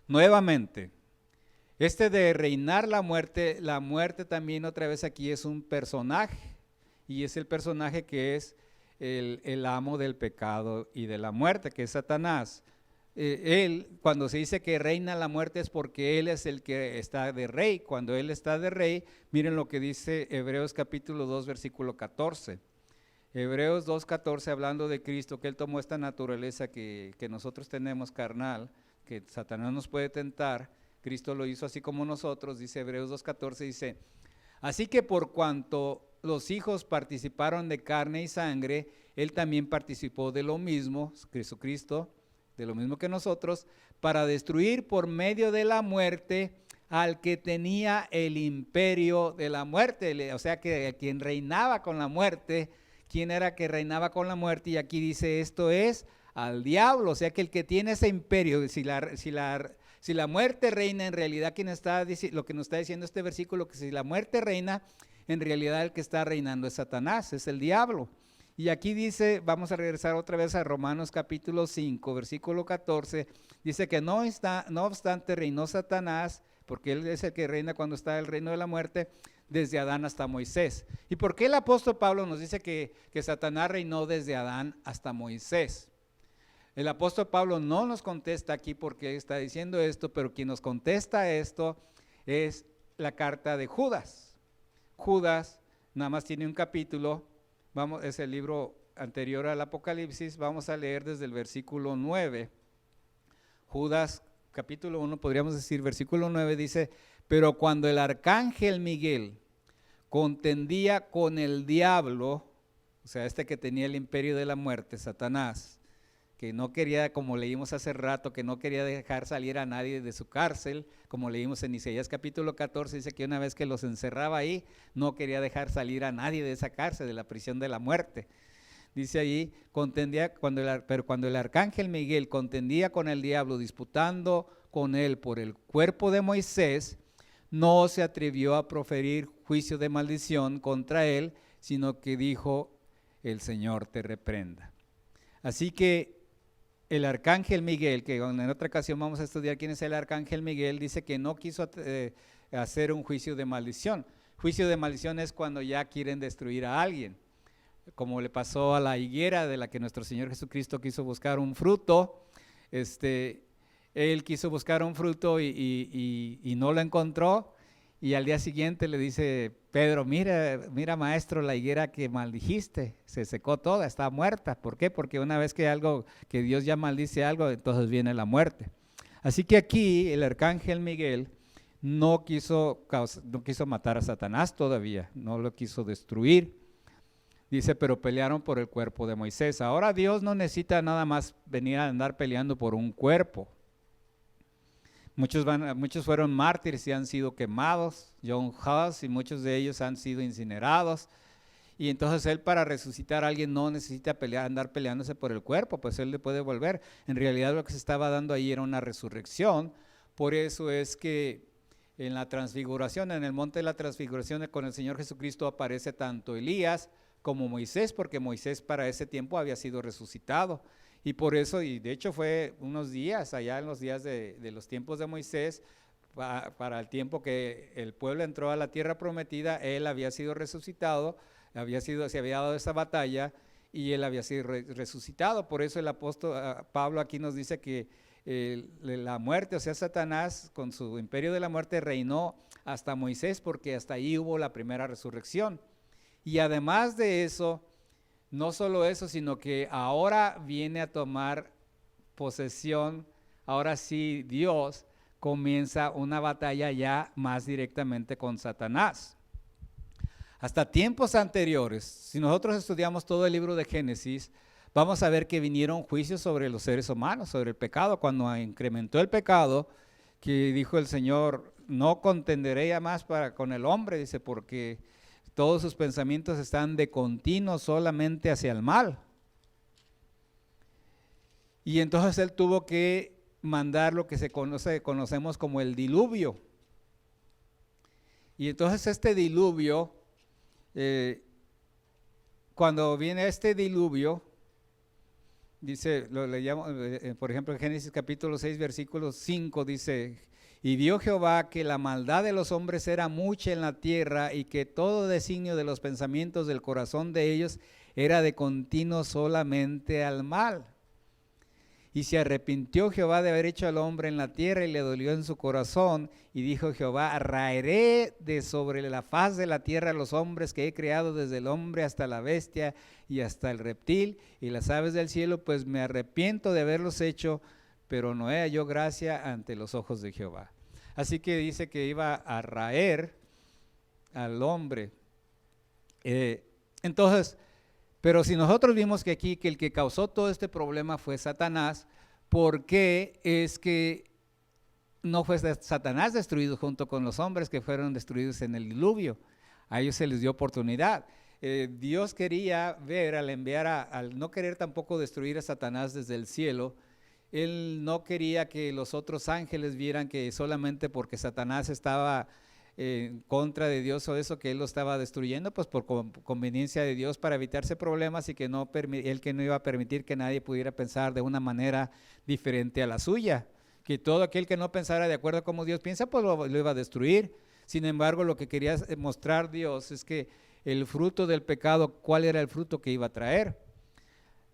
Nuevamente, de reinar la muerte también otra vez aquí es un personaje, y es el personaje que es el amo del pecado y de la muerte, que es Satanás. Él, cuando se dice que reina la muerte, es porque él es el que está de rey. Cuando él está de rey, miren lo que dice Hebreos capítulo 2, versículo 14. Hebreos 2:14, hablando de Cristo, que él tomó esta naturaleza que nosotros tenemos carnal, que Satanás nos puede tentar. Cristo lo hizo así como nosotros, dice Hebreos 2:14, dice: así que por cuanto los hijos participaron de carne y sangre, él también participó de lo mismo, Jesucristo, de lo mismo que nosotros, para destruir por medio de la muerte al que tenía el imperio de la muerte. O sea, que quien reinaba con la muerte, ¿quién era que reinaba con la muerte? Y aquí dice, esto es al diablo. O sea, que el que tiene ese imperio, si la muerte reina, en realidad lo que nos está diciendo este versículo, que si la muerte reina, en realidad el que está reinando es Satanás, es el diablo. Y aquí dice, vamos a regresar otra vez a Romanos capítulo 5, versículo 14, dice que no obstante reinó Satanás, porque él es el que reina cuando está el reino de la muerte, desde Adán hasta Moisés. ¿Y por qué el apóstol Pablo nos dice que Satanás reinó desde Adán hasta Moisés? El apóstol Pablo no nos contesta aquí por qué está diciendo esto, pero quien nos contesta esto es la carta de Judas. Judas nada más tiene un capítulo, es el libro anterior al Apocalipsis, vamos a leer desde el versículo 9. Judas capítulo 1, podríamos decir, versículo 9 dice: pero cuando el arcángel Miguel contendía con el diablo, o sea, que tenía el imperio de la muerte, Satanás, que no quería, como leímos hace rato, que no quería dejar salir a nadie de su cárcel, como leímos en Isaías capítulo 14, dice que una vez que los encerraba ahí, no quería dejar salir a nadie de esa cárcel, de la prisión de la muerte. Dice ahí, pero cuando el arcángel Miguel contendía con el diablo, disputando con él por el cuerpo de Moisés, no se atrevió a proferir juicio de maldición contra él, sino que dijo: el Señor te reprenda. Así que el arcángel Miguel, que en otra ocasión vamos a estudiar quién es el arcángel Miguel, dice que no quiso hacer un juicio de maldición. Juicio de maldición es cuando ya quieren destruir a alguien, como le pasó a la higuera de la que nuestro Señor Jesucristo quiso buscar un fruto. Él quiso buscar un fruto y no lo encontró, y al día siguiente le dice Pedro: mira maestro, la higuera que maldijiste se secó toda, está muerta. ¿Por qué? Porque una vez que Dios ya maldice algo, entonces viene la muerte. Así que aquí el arcángel Miguel no quiso matar a Satanás todavía, no lo quiso destruir. Dice, pero pelearon por el cuerpo de Moisés. Ahora Dios no necesita nada más venir a andar peleando por un cuerpo. Muchos fueron mártires y han sido quemados, John Huss, y muchos de ellos han sido incinerados. Y entonces él, para resucitar a alguien, no necesita andar peleándose por el cuerpo, pues él le puede volver. En realidad lo que se estaba dando ahí era una resurrección. Por eso es que en la transfiguración, en el monte de la transfiguración con el Señor Jesucristo, aparece tanto Elías como Moisés, porque Moisés para ese tiempo había sido resucitado. Y por eso, y de hecho fue unos días, allá en los días de los tiempos de Moisés, para el tiempo que el pueblo entró a la tierra prometida, él había sido resucitado, se había dado esa batalla y él había sido resucitado. Por eso el apóstol Pablo aquí nos dice que la muerte, o sea, Satanás con su imperio de la muerte reinó hasta Moisés, porque hasta ahí hubo la primera resurrección. Y además de eso, no solo eso, sino que ahora viene a tomar posesión, ahora sí Dios comienza una batalla ya más directamente con Satanás. Hasta tiempos anteriores, si nosotros estudiamos todo el libro de Génesis, vamos a ver que vinieron juicios sobre los seres humanos, sobre el pecado. Cuando incrementó el pecado, que dijo el Señor: no contenderé ya más con el hombre, dice, porque todos sus pensamientos están de continuo solamente hacia el mal. Y entonces él tuvo que mandar lo que conocemos como el diluvio. Y entonces este diluvio, cuando viene este diluvio, dice, lo leíamos, por ejemplo, en Génesis capítulo 6, versículo 5, dice: y vio Jehová que la maldad de los hombres era mucha en la tierra, y que todo designio de los pensamientos del corazón de ellos era de continuo solamente al mal. Y se arrepintió Jehová de haber hecho al hombre en la tierra, y le dolió en su corazón, y dijo Jehová: raeré de sobre la faz de la tierra a los hombres que he creado, desde el hombre hasta la bestia y hasta el reptil y las aves del cielo, pues me arrepiento de haberlos hecho, pero no he hallado gracia ante los ojos de Jehová. Así que dice que iba a raer al hombre. Entonces, pero si nosotros vimos que aquí que el que causó todo este problema fue Satanás, ¿por qué es que no fue Satanás destruido junto con los hombres que fueron destruidos en el diluvio? A ellos se les dio oportunidad. Dios quería ver, al enviar al no querer tampoco destruir a Satanás desde el cielo, Él no quería que los otros ángeles vieran que solamente porque Satanás estaba en contra de Dios o eso, que Él lo estaba destruyendo, pues por conveniencia de Dios, para evitarse problemas, y que Él que no iba a permitir que nadie pudiera pensar de una manera diferente a la suya, que todo aquel que no pensara de acuerdo a cómo Dios piensa, pues lo iba a destruir. Sin embargo, lo que quería mostrar Dios es que el fruto del pecado, ¿cuál era el fruto que iba a traer?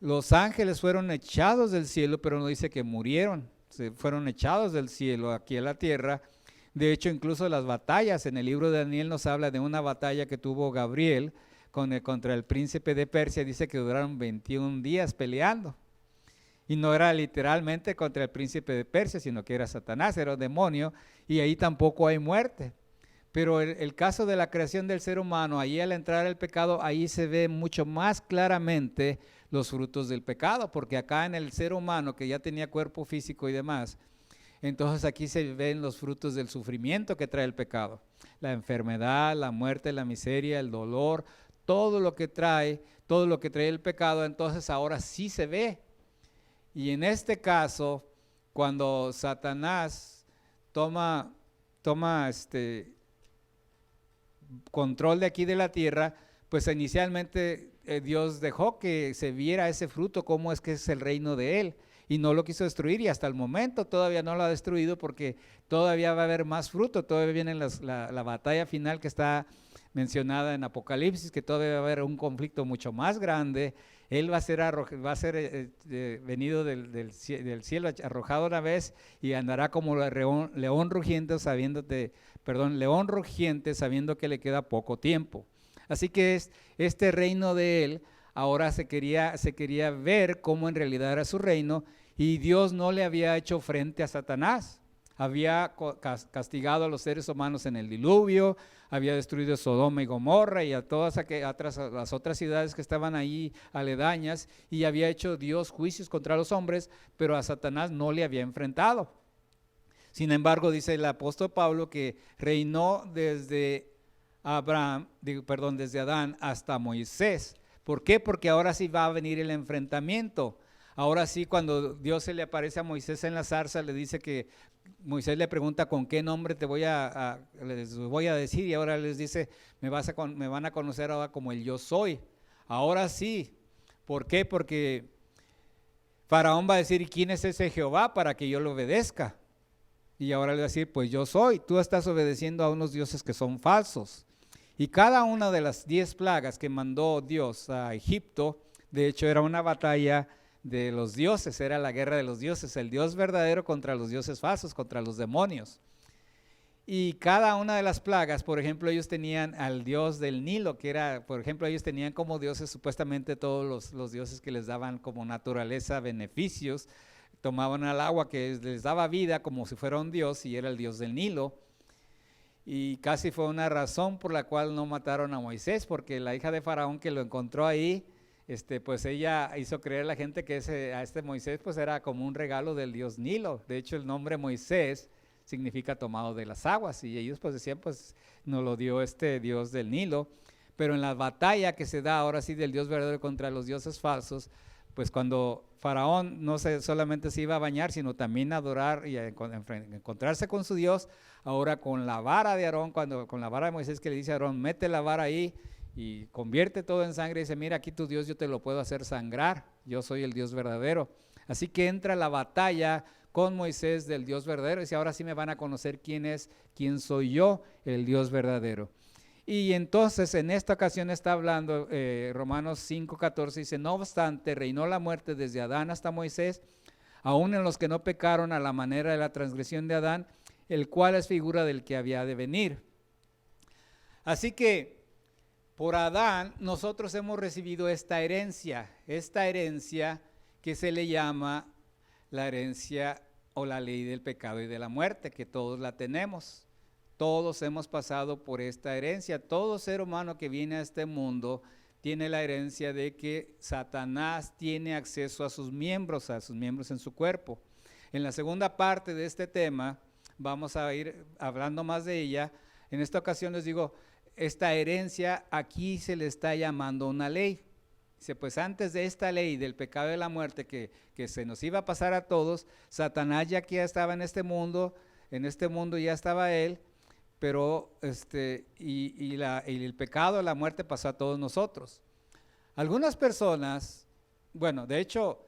Los ángeles fueron echados del cielo, pero no dice que murieron, fueron echados del cielo aquí a la tierra. De hecho, incluso las batallas, en el libro de Daniel nos habla de una batalla que tuvo Gabriel contra el príncipe de Persia. Dice que duraron 21 días peleando. Y no era literalmente contra el príncipe de Persia, sino que era Satanás, era un demonio, y ahí tampoco hay muerte. Pero el caso de la creación del ser humano, ahí al entrar el pecado, ahí se ve mucho más claramente los frutos del pecado, porque acá en el ser humano, que ya tenía cuerpo físico y demás, entonces aquí se ven los frutos del sufrimiento que trae el pecado. La enfermedad, la muerte, la miseria, el dolor, todo lo que trae el pecado, entonces ahora sí se ve. Y en este caso, cuando Satanás toma control de aquí de la tierra, pues inicialmente Dios dejó que se viera ese fruto, cómo es que es el reino de Él, y no lo quiso destruir, y hasta el momento todavía no lo ha destruido, porque todavía va a haber más fruto. Todavía viene la batalla final que está mencionada en Apocalipsis, que todavía va a haber un conflicto mucho más grande. Él va a ser venido del cielo, arrojado una vez, y andará como león rugiente, sabiendo que le queda poco tiempo. Así que este reino de Él ahora se quería ver cómo en realidad era su reino, y Dios no le había hecho frente a Satanás. Había castigado a los seres humanos en el diluvio, había destruido Sodoma y Gomorra y a todas las otras ciudades que estaban ahí aledañas, y había hecho Dios juicios contra los hombres, pero a Satanás no le había enfrentado. Sin embargo, dice el apóstol Pablo que reinó desde Adán hasta Moisés. ¿Por qué? Porque ahora sí va a venir el enfrentamiento. Ahora sí, cuando Dios se le aparece a Moisés en la zarza, le dice que Moisés le pregunta con qué nombre les voy a decir, y ahora les dice, me van a conocer ahora como el yo soy. Ahora sí. ¿Por qué? Porque Faraón va a decir, ¿quién es ese Jehová para que yo lo obedezca? Y ahora le va a decir, pues yo soy. Tú estás obedeciendo a unos dioses que son falsos. Y cada una de las 10 plagas que mandó Dios a Egipto, de hecho era una batalla de los dioses, era la guerra de los dioses, el Dios verdadero contra los dioses falsos, contra los demonios. Y cada una de las plagas, por ejemplo, ellos tenían al dios del Nilo, que era, por ejemplo, ellos tenían como dioses supuestamente todos los dioses que les daban como naturaleza beneficios. Tomaban al agua que les daba vida como si fuera un dios, y era el dios del Nilo. Y casi fue una razón por la cual no mataron a Moisés, porque la hija de Faraón que lo encontró ahí, pues ella hizo creer a la gente que a este Moisés pues era como un regalo del dios Nilo. De hecho, el nombre Moisés significa tomado de las aguas, y ellos pues decían, pues nos lo dio este dios del Nilo. Pero en la batalla que se da ahora sí del Dios verdadero contra los dioses falsos, pues cuando Faraón no solamente se iba a bañar, sino también a adorar y a encontrarse con su Dios, ahora con la vara de Aarón, con la vara de Moisés, que le dice a Aarón, mete la vara ahí y convierte todo en sangre, y dice, mira, aquí tu Dios yo te lo puedo hacer sangrar, yo soy el Dios verdadero. Así que entra la batalla con Moisés del Dios verdadero, y dice, ahora sí me van a conocer quién soy yo, el Dios verdadero. Y entonces en esta ocasión está hablando Romanos 5:14, dice, no obstante, reinó la muerte desde Adán hasta Moisés, aún en los que no pecaron a la manera de la transgresión de Adán, el cual es figura del que había de venir. Así que por Adán nosotros hemos recibido esta herencia que se le llama la herencia o la ley del pecado y de la muerte, que todos la tenemos. Todos hemos pasado por esta herencia. Todo ser humano que viene a este mundo tiene la herencia de que Satanás tiene acceso a sus miembros en su cuerpo. En la segunda parte de este tema vamos a ir hablando más de ella. En esta ocasión les digo, esta herencia aquí se le está llamando una ley. Dice, pues antes de esta ley del pecado y de la muerte que se nos iba a pasar a todos, Satanás ya que ya estaba en este mundo ya estaba él, pero y el pecado, la muerte pasó a todos nosotros. Algunas personas, bueno, de hecho,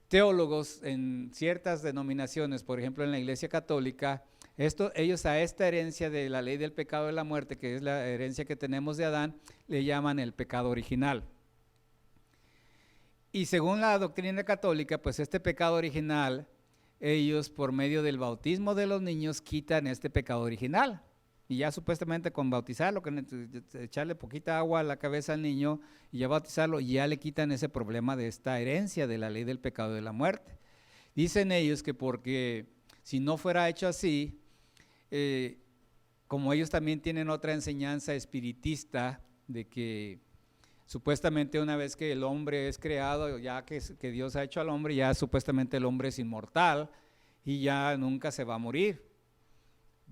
teólogos en ciertas denominaciones, por ejemplo en la Iglesia Católica, ellos a esta herencia de la ley del pecado y de la muerte, que es la herencia que tenemos de Adán, le llaman el pecado original. Y según la doctrina católica, pues este pecado original, ellos por medio del bautismo de los niños quitan este pecado original. Y ya supuestamente con bautizarlo, echarle poquita agua a la cabeza al niño y ya bautizarlo, ya le quitan ese problema de esta herencia de la ley del pecado y de la muerte. Dicen ellos que porque si no fuera hecho así, como ellos también tienen otra enseñanza espiritista de que supuestamente una vez que el hombre es creado, ya que Dios ha hecho al hombre, ya supuestamente el hombre es inmortal y ya nunca se va a morir.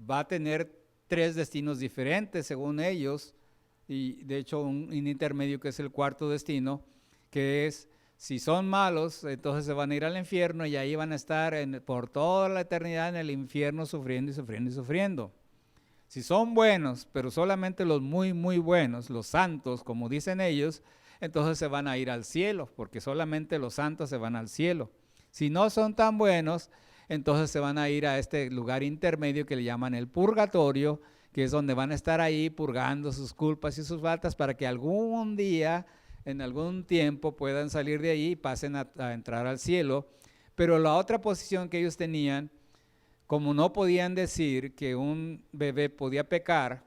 Va a tener 3 destinos diferentes según ellos, y de hecho un intermedio que es el cuarto destino, que es, si son malos, entonces se van a ir al infierno y ahí van a estar por toda la eternidad en el infierno sufriendo y sufriendo y sufriendo. Si son buenos, pero solamente los muy, muy buenos, los santos, como dicen ellos, entonces se van a ir al cielo, porque solamente los santos se van al cielo. Si no son tan buenos, entonces se van a ir a este lugar intermedio que le llaman el purgatorio, que es donde van a estar ahí purgando sus culpas y sus faltas para que algún día, en algún tiempo, puedan salir de ahí y pasen a entrar al cielo. Pero la otra posición que ellos tenían, como no podían decir que un bebé podía pecar,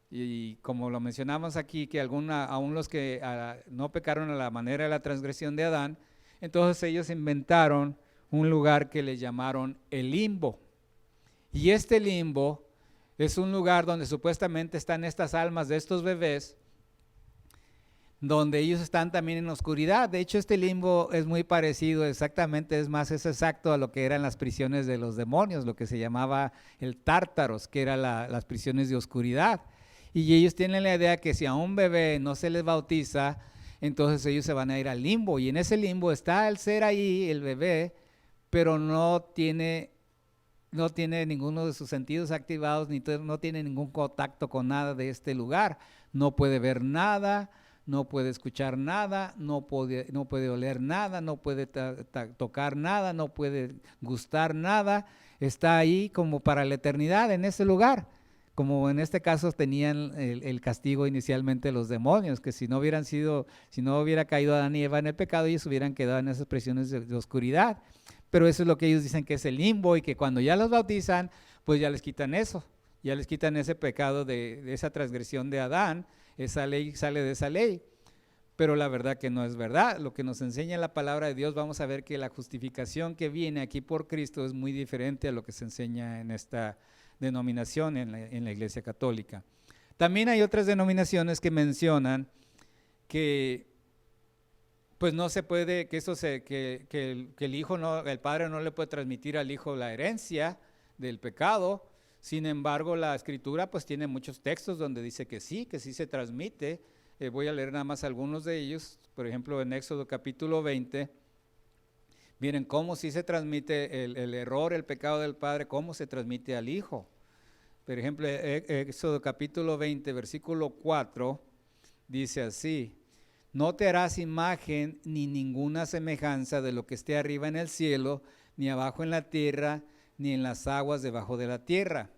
y como lo mencionamos aquí, que aún los que no pecaron a la manera de la transgresión de Adán, entonces ellos inventaron un lugar que le llamaron el limbo. Y este limbo es un lugar donde supuestamente están estas almas de estos bebés, donde ellos están también en oscuridad. De hecho, este limbo es muy parecido, exactamente, es exacto a lo que eran las prisiones de los demonios, lo que se llamaba el Tártaros, que eran las prisiones de oscuridad. Y ellos tienen la idea que si a un bebé no se les bautiza, entonces ellos se van a ir al limbo. Y en ese limbo está el ser ahí, el bebé, pero no tiene ninguno de sus sentidos activados, no tiene ningún contacto con nada de este lugar. No puede ver nada, no puede escuchar nada, no puede oler nada, no puede tocar nada, no puede gustar nada. Está ahí como para la eternidad en ese lugar. Como en este caso tenían el castigo inicialmente los demonios, que si no hubiera caído Adán y Eva en el pecado, ellos hubieran quedado en esas prisiones de oscuridad. Pero eso es lo que ellos dicen que es el limbo, y que cuando ya los bautizan, pues ya les quitan eso, ya les quitan ese pecado de esa transgresión de Adán, esa ley sale de esa ley. Pero la verdad que no es verdad. Lo que nos enseña la palabra de Dios, vamos a ver que la justificación que viene aquí por Cristo es muy diferente a lo que se enseña en esta denominación en la Iglesia Católica. También hay otras denominaciones que mencionan que pues no se puede, que el hijo el padre no le puede transmitir al hijo la herencia del pecado. Sin embargo, la Escritura pues tiene muchos textos donde dice que sí se transmite Voy a leer nada más algunos de ellos. Por ejemplo, en Éxodo capítulo 20, miren cómo sí se transmite el error, el pecado del padre, cómo se transmite al hijo. Por ejemplo, Éxodo capítulo 20, versículo 4, dice así: no te harás imagen ni ninguna semejanza de lo que esté arriba en el cielo, ni abajo en la tierra, ni en las aguas debajo de la tierra.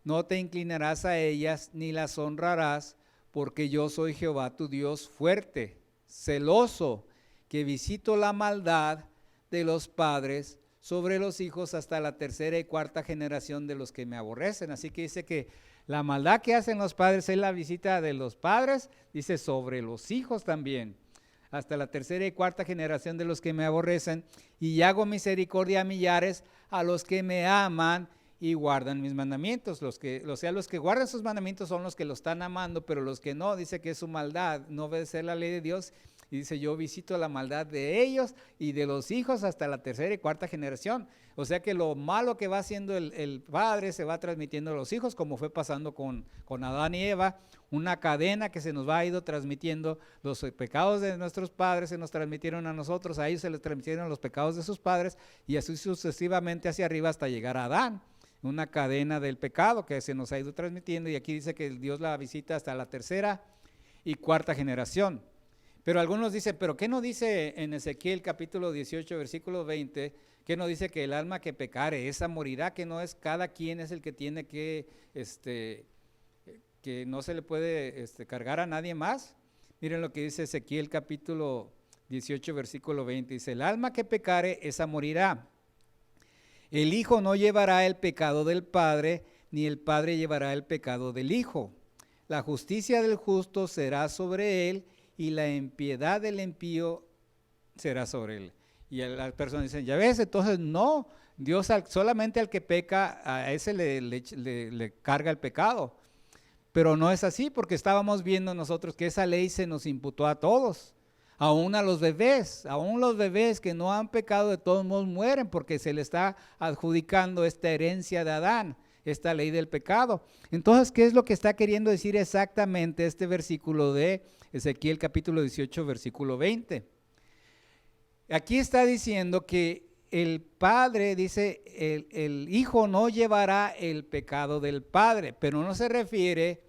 No te inclinarás a ellas, ni las honrarás, porque yo soy Jehová tu Dios fuerte, celoso, que visito la maldad de los padres sobre los hijos hasta la tercera y cuarta generación de los que me aborrecen. Así que dice que la maldad que hacen los padres es la visita de los padres, dice sobre los hijos también, hasta la tercera y cuarta generación de los que me aborrecen, y hago misericordia a millares a los que me aman y guardan mis mandamientos. Los que guardan sus mandamientos son los que lo están amando, pero los que no, dice que es su maldad, no obedecer la ley de Dios. Y dice, yo visito la maldad de ellos y de los hijos hasta la tercera y cuarta generación. O sea que lo malo que va haciendo el padre se va transmitiendo a los hijos, como fue pasando con Adán y Eva, una cadena que se nos va ido transmitiendo. Los pecados de nuestros padres se nos transmitieron a nosotros, a ellos se les transmitieron los pecados de sus padres, y así sucesivamente hacia arriba hasta llegar a Adán. Una cadena del pecado que se nos ha ido transmitiendo, y aquí dice que Dios la visita hasta la tercera y cuarta generación. Pero algunos dicen, ¿pero qué no dice en Ezequiel capítulo 18, versículo 20? ¿Qué no dice que el alma que pecare, esa morirá? Que no es cada quien es el que tiene que no se le puede cargar a nadie más. Miren lo que dice Ezequiel capítulo 18, versículo 20. Dice, el alma que pecare, esa morirá. El hijo no llevará el pecado del padre, ni el padre llevará el pecado del hijo. La justicia del justo será sobre él, y la impiedad del impío será sobre él. Y las personas dicen, ya ves, entonces no, Dios solamente al que peca, a ese le carga el pecado. Pero no es así, porque estábamos viendo nosotros que esa ley se nos imputó a todos, aún a los bebés que no han pecado de todos modos mueren, porque se le está adjudicando esta herencia de Adán, esta ley del pecado. Entonces, ¿qué es lo que está queriendo decir exactamente este versículo de Ezequiel capítulo 18, versículo 20? Aquí está diciendo que el padre, dice, el hijo no llevará el pecado del padre, pero no se refiere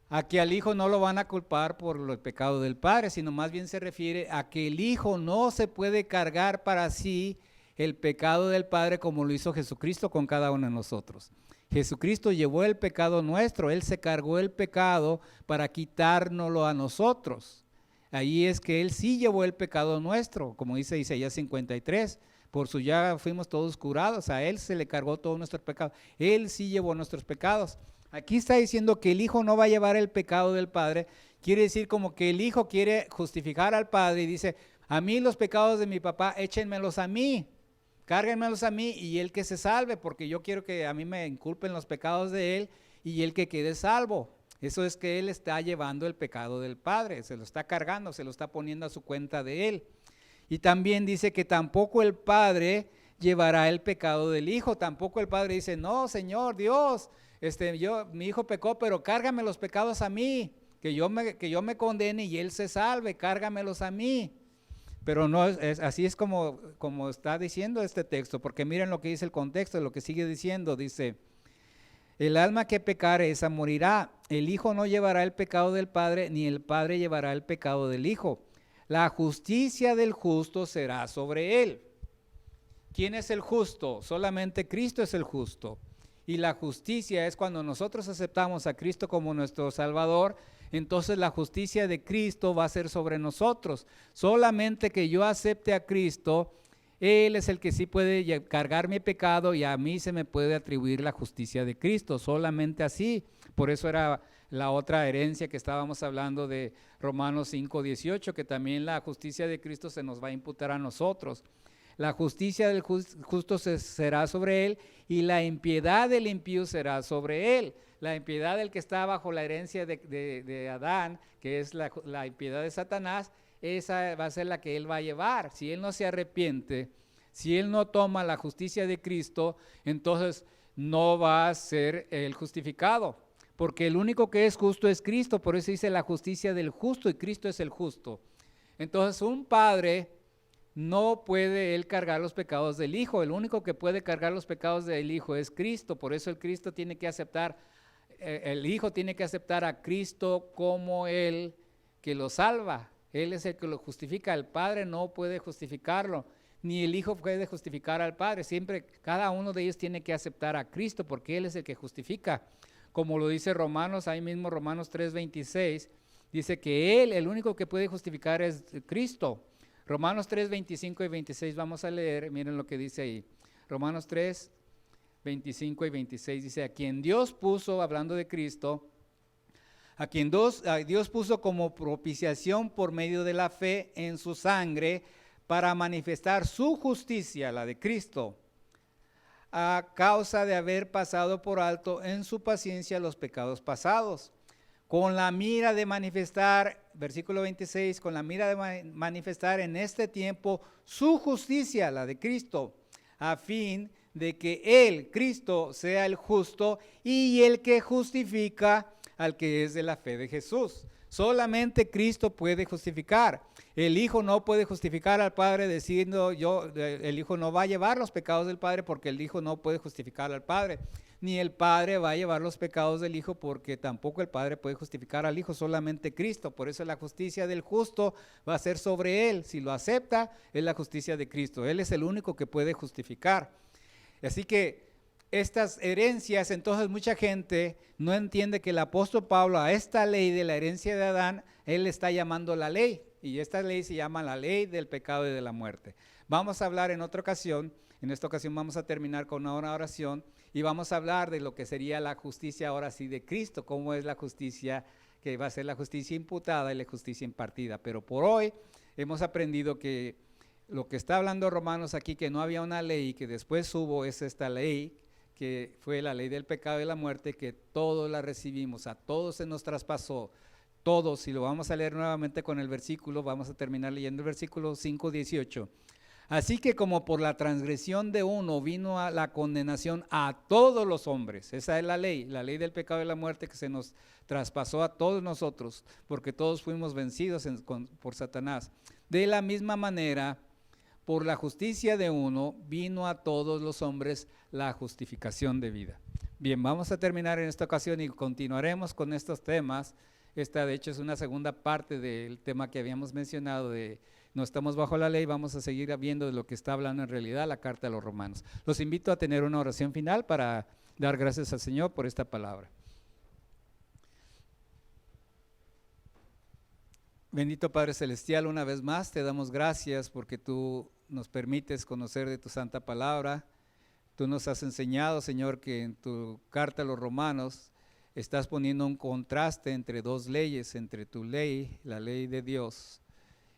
a que al hijo no lo van a culpar por el pecado del padre, sino más bien se refiere a que el hijo no se puede cargar para sí el pecado del padre como lo hizo Jesucristo con cada uno de nosotros. Jesucristo llevó el pecado nuestro, Él se cargó el pecado para quitárnoslo a nosotros. Ahí es que Él sí llevó el pecado nuestro, como dice Isaías 53, por su llaga fuimos todos curados, a Él se le cargó todos nuestros pecados, Él sí llevó nuestros pecados. Aquí está diciendo que el hijo no va a llevar el pecado del padre, quiere decir como que el hijo quiere justificar al padre y dice, a mí los pecados de mi papá, échenmelos a mí. Cárguenmelos a mí y él que se salve, porque yo quiero que a mí me inculpen los pecados de él y él que quede salvo. Eso es que él está llevando el pecado del padre, se lo está cargando, se lo está poniendo a su cuenta de él. Y también dice que tampoco el padre llevará el pecado del hijo, tampoco el padre dice, no, Señor Dios, mi hijo pecó, pero cárgame los pecados a mí, que yo me condene y él se salve, cárgamelos a mí. Pero no así es como está diciendo este texto, porque miren lo que dice el contexto, lo que sigue diciendo, dice, el alma que pecare, esa morirá, el hijo no llevará el pecado del padre, ni el padre llevará el pecado del hijo. La justicia del justo será sobre él. ¿Quién es el justo? Solamente Cristo es el justo. Y la justicia es cuando nosotros aceptamos a Cristo como nuestro Salvador, entonces la justicia de Cristo va a ser sobre nosotros. Solamente que yo acepte a Cristo, Él es el que sí puede cargar mi pecado y a mí se me puede atribuir la justicia de Cristo, solamente así. Por eso era la otra herencia que estábamos hablando de Romanos 5:18, que también la justicia de Cristo se nos va a imputar a nosotros. La justicia del justo será sobre él y la impiedad del impío será sobre él. La impiedad del que está bajo la herencia de Adán, que es la impiedad de Satanás, esa va a ser la que él va a llevar. Si él no se arrepiente, si él no toma la justicia de Cristo, entonces no va a ser el justificado. porque el único que es justo es Cristo, por eso dice la justicia del justo y Cristo es el justo. Entonces un padre no puede él cargar los pecados del hijo, el único que puede cargar los pecados del hijo es Cristo, por eso el Cristo tiene que aceptar, el hijo tiene que aceptar a Cristo como el que lo salva, él es el que lo justifica, el padre no puede justificarlo, ni el hijo puede justificar al padre, siempre cada uno de ellos tiene que aceptar a Cristo porque él es el que justifica, como lo dice Romanos, ahí mismo Romanos 3:26, dice que él, el único que puede justificar es Cristo. Romanos 3, 25 y 26 vamos a leer, miren lo que dice ahí. Romanos 3, 25 y 26 dice, a quien Dios puso, hablando de Cristo, a quien Dios puso como propiciación por medio de la fe en su sangre para manifestar su justicia, la de Cristo, a causa de haber pasado por alto en su paciencia los pecados pasados. Con la mira de manifestar, versículo 26, con la mira de manifestar en este tiempo su justicia, la de Cristo, a fin de que Él, Cristo, sea el justo y el que justifica al que es de la fe de Jesús. Solamente Cristo puede justificar. El Hijo no puede justificar al Padre diciendo, el Hijo no va a llevar los pecados del Padre porque el Hijo no puede justificar al Padre. Ni el Padre va a llevar los pecados del Hijo porque tampoco el Padre puede justificar al Hijo, solamente Cristo. Por eso la justicia del justo va a ser sobre él. Si lo acepta, es la justicia de Cristo. Él es el único que puede justificar. Así que estas herencias, entonces mucha gente no entiende que el apóstol Pablo a esta ley de la herencia de Adán, él está llamando la ley. Y esta ley se llama la ley del pecado y de la muerte. Vamos a hablar en otra ocasión, en esta ocasión vamos a terminar con una oración y vamos a hablar de lo que sería la justicia ahora sí de Cristo, cómo es la justicia que va a ser la justicia imputada y la justicia impartida. Pero por hoy hemos aprendido que lo que está hablando Romanos aquí, que no había una ley, que después hubo, es esta ley, que fue la ley del pecado y la muerte, que todos la recibimos, a todos se nos traspasó. Todos, si lo vamos a leer nuevamente con el versículo, vamos a terminar leyendo el versículo 5:18. Así que como por la transgresión de uno vino a la condenación a todos los hombres, esa es la ley del pecado y la muerte que se nos traspasó a todos nosotros, porque todos fuimos vencidos por Satanás. De la misma manera, por la justicia de uno vino a todos los hombres la justificación de vida. Bien, vamos a terminar en esta ocasión y continuaremos con estos temas. Esta de hecho es una segunda parte del tema que habíamos mencionado de no estamos bajo la ley, vamos a seguir viendo de lo que está hablando en realidad la carta a los romanos. Los invito a tener una oración final para dar gracias al Señor por esta palabra. Bendito Padre Celestial, una vez más te damos gracias porque tú nos permites conocer de tu santa palabra. Tú nos has enseñado, Señor, que en tu carta a los romanos estás poniendo un contraste entre dos leyes, entre tu ley, la ley de Dios,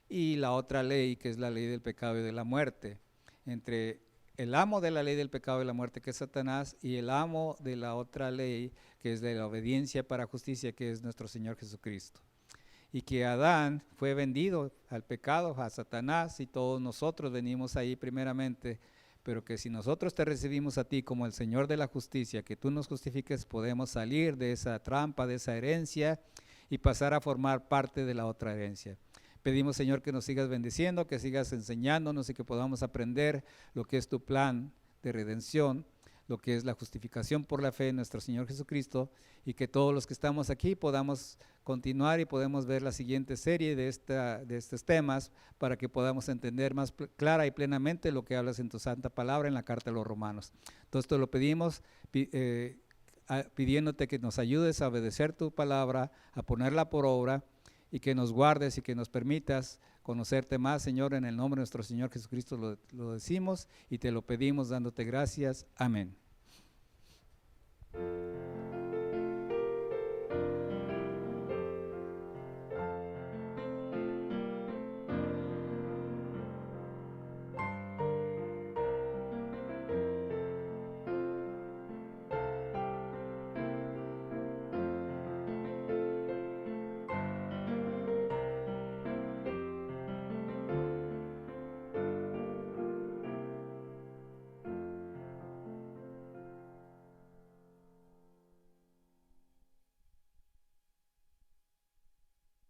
y la otra ley que es la ley del pecado y de la muerte, entre el amo de la ley del pecado y la muerte que es Satanás y el amo de la otra ley que es de la obediencia para justicia que es nuestro Señor Jesucristo. Y que Adán fue vendido al pecado, a Satanás, y todos nosotros venimos ahí primeramente, pero que si nosotros te recibimos a ti como el Señor de la justicia, que tú nos justifiques, podemos salir de esa trampa, de esa herencia y pasar a formar parte de la otra herencia. Pedimos, Señor, que nos sigas bendiciendo, que sigas enseñándonos y que podamos aprender lo que es tu plan de redención, lo que es la justificación por la fe en nuestro Señor Jesucristo, y que todos los que estamos aquí podamos continuar y podemos ver la siguiente serie de estos temas para que podamos entender más clara y plenamente lo que hablas en tu santa palabra en la carta a los romanos. Entonces te lo pedimos pidiéndote que nos ayudes a obedecer tu palabra, a ponerla por obra y que nos guardes y que nos permitas conocerte más, Señor, en el nombre de nuestro Señor Jesucristo lo decimos y te lo pedimos dándote gracias. Amén.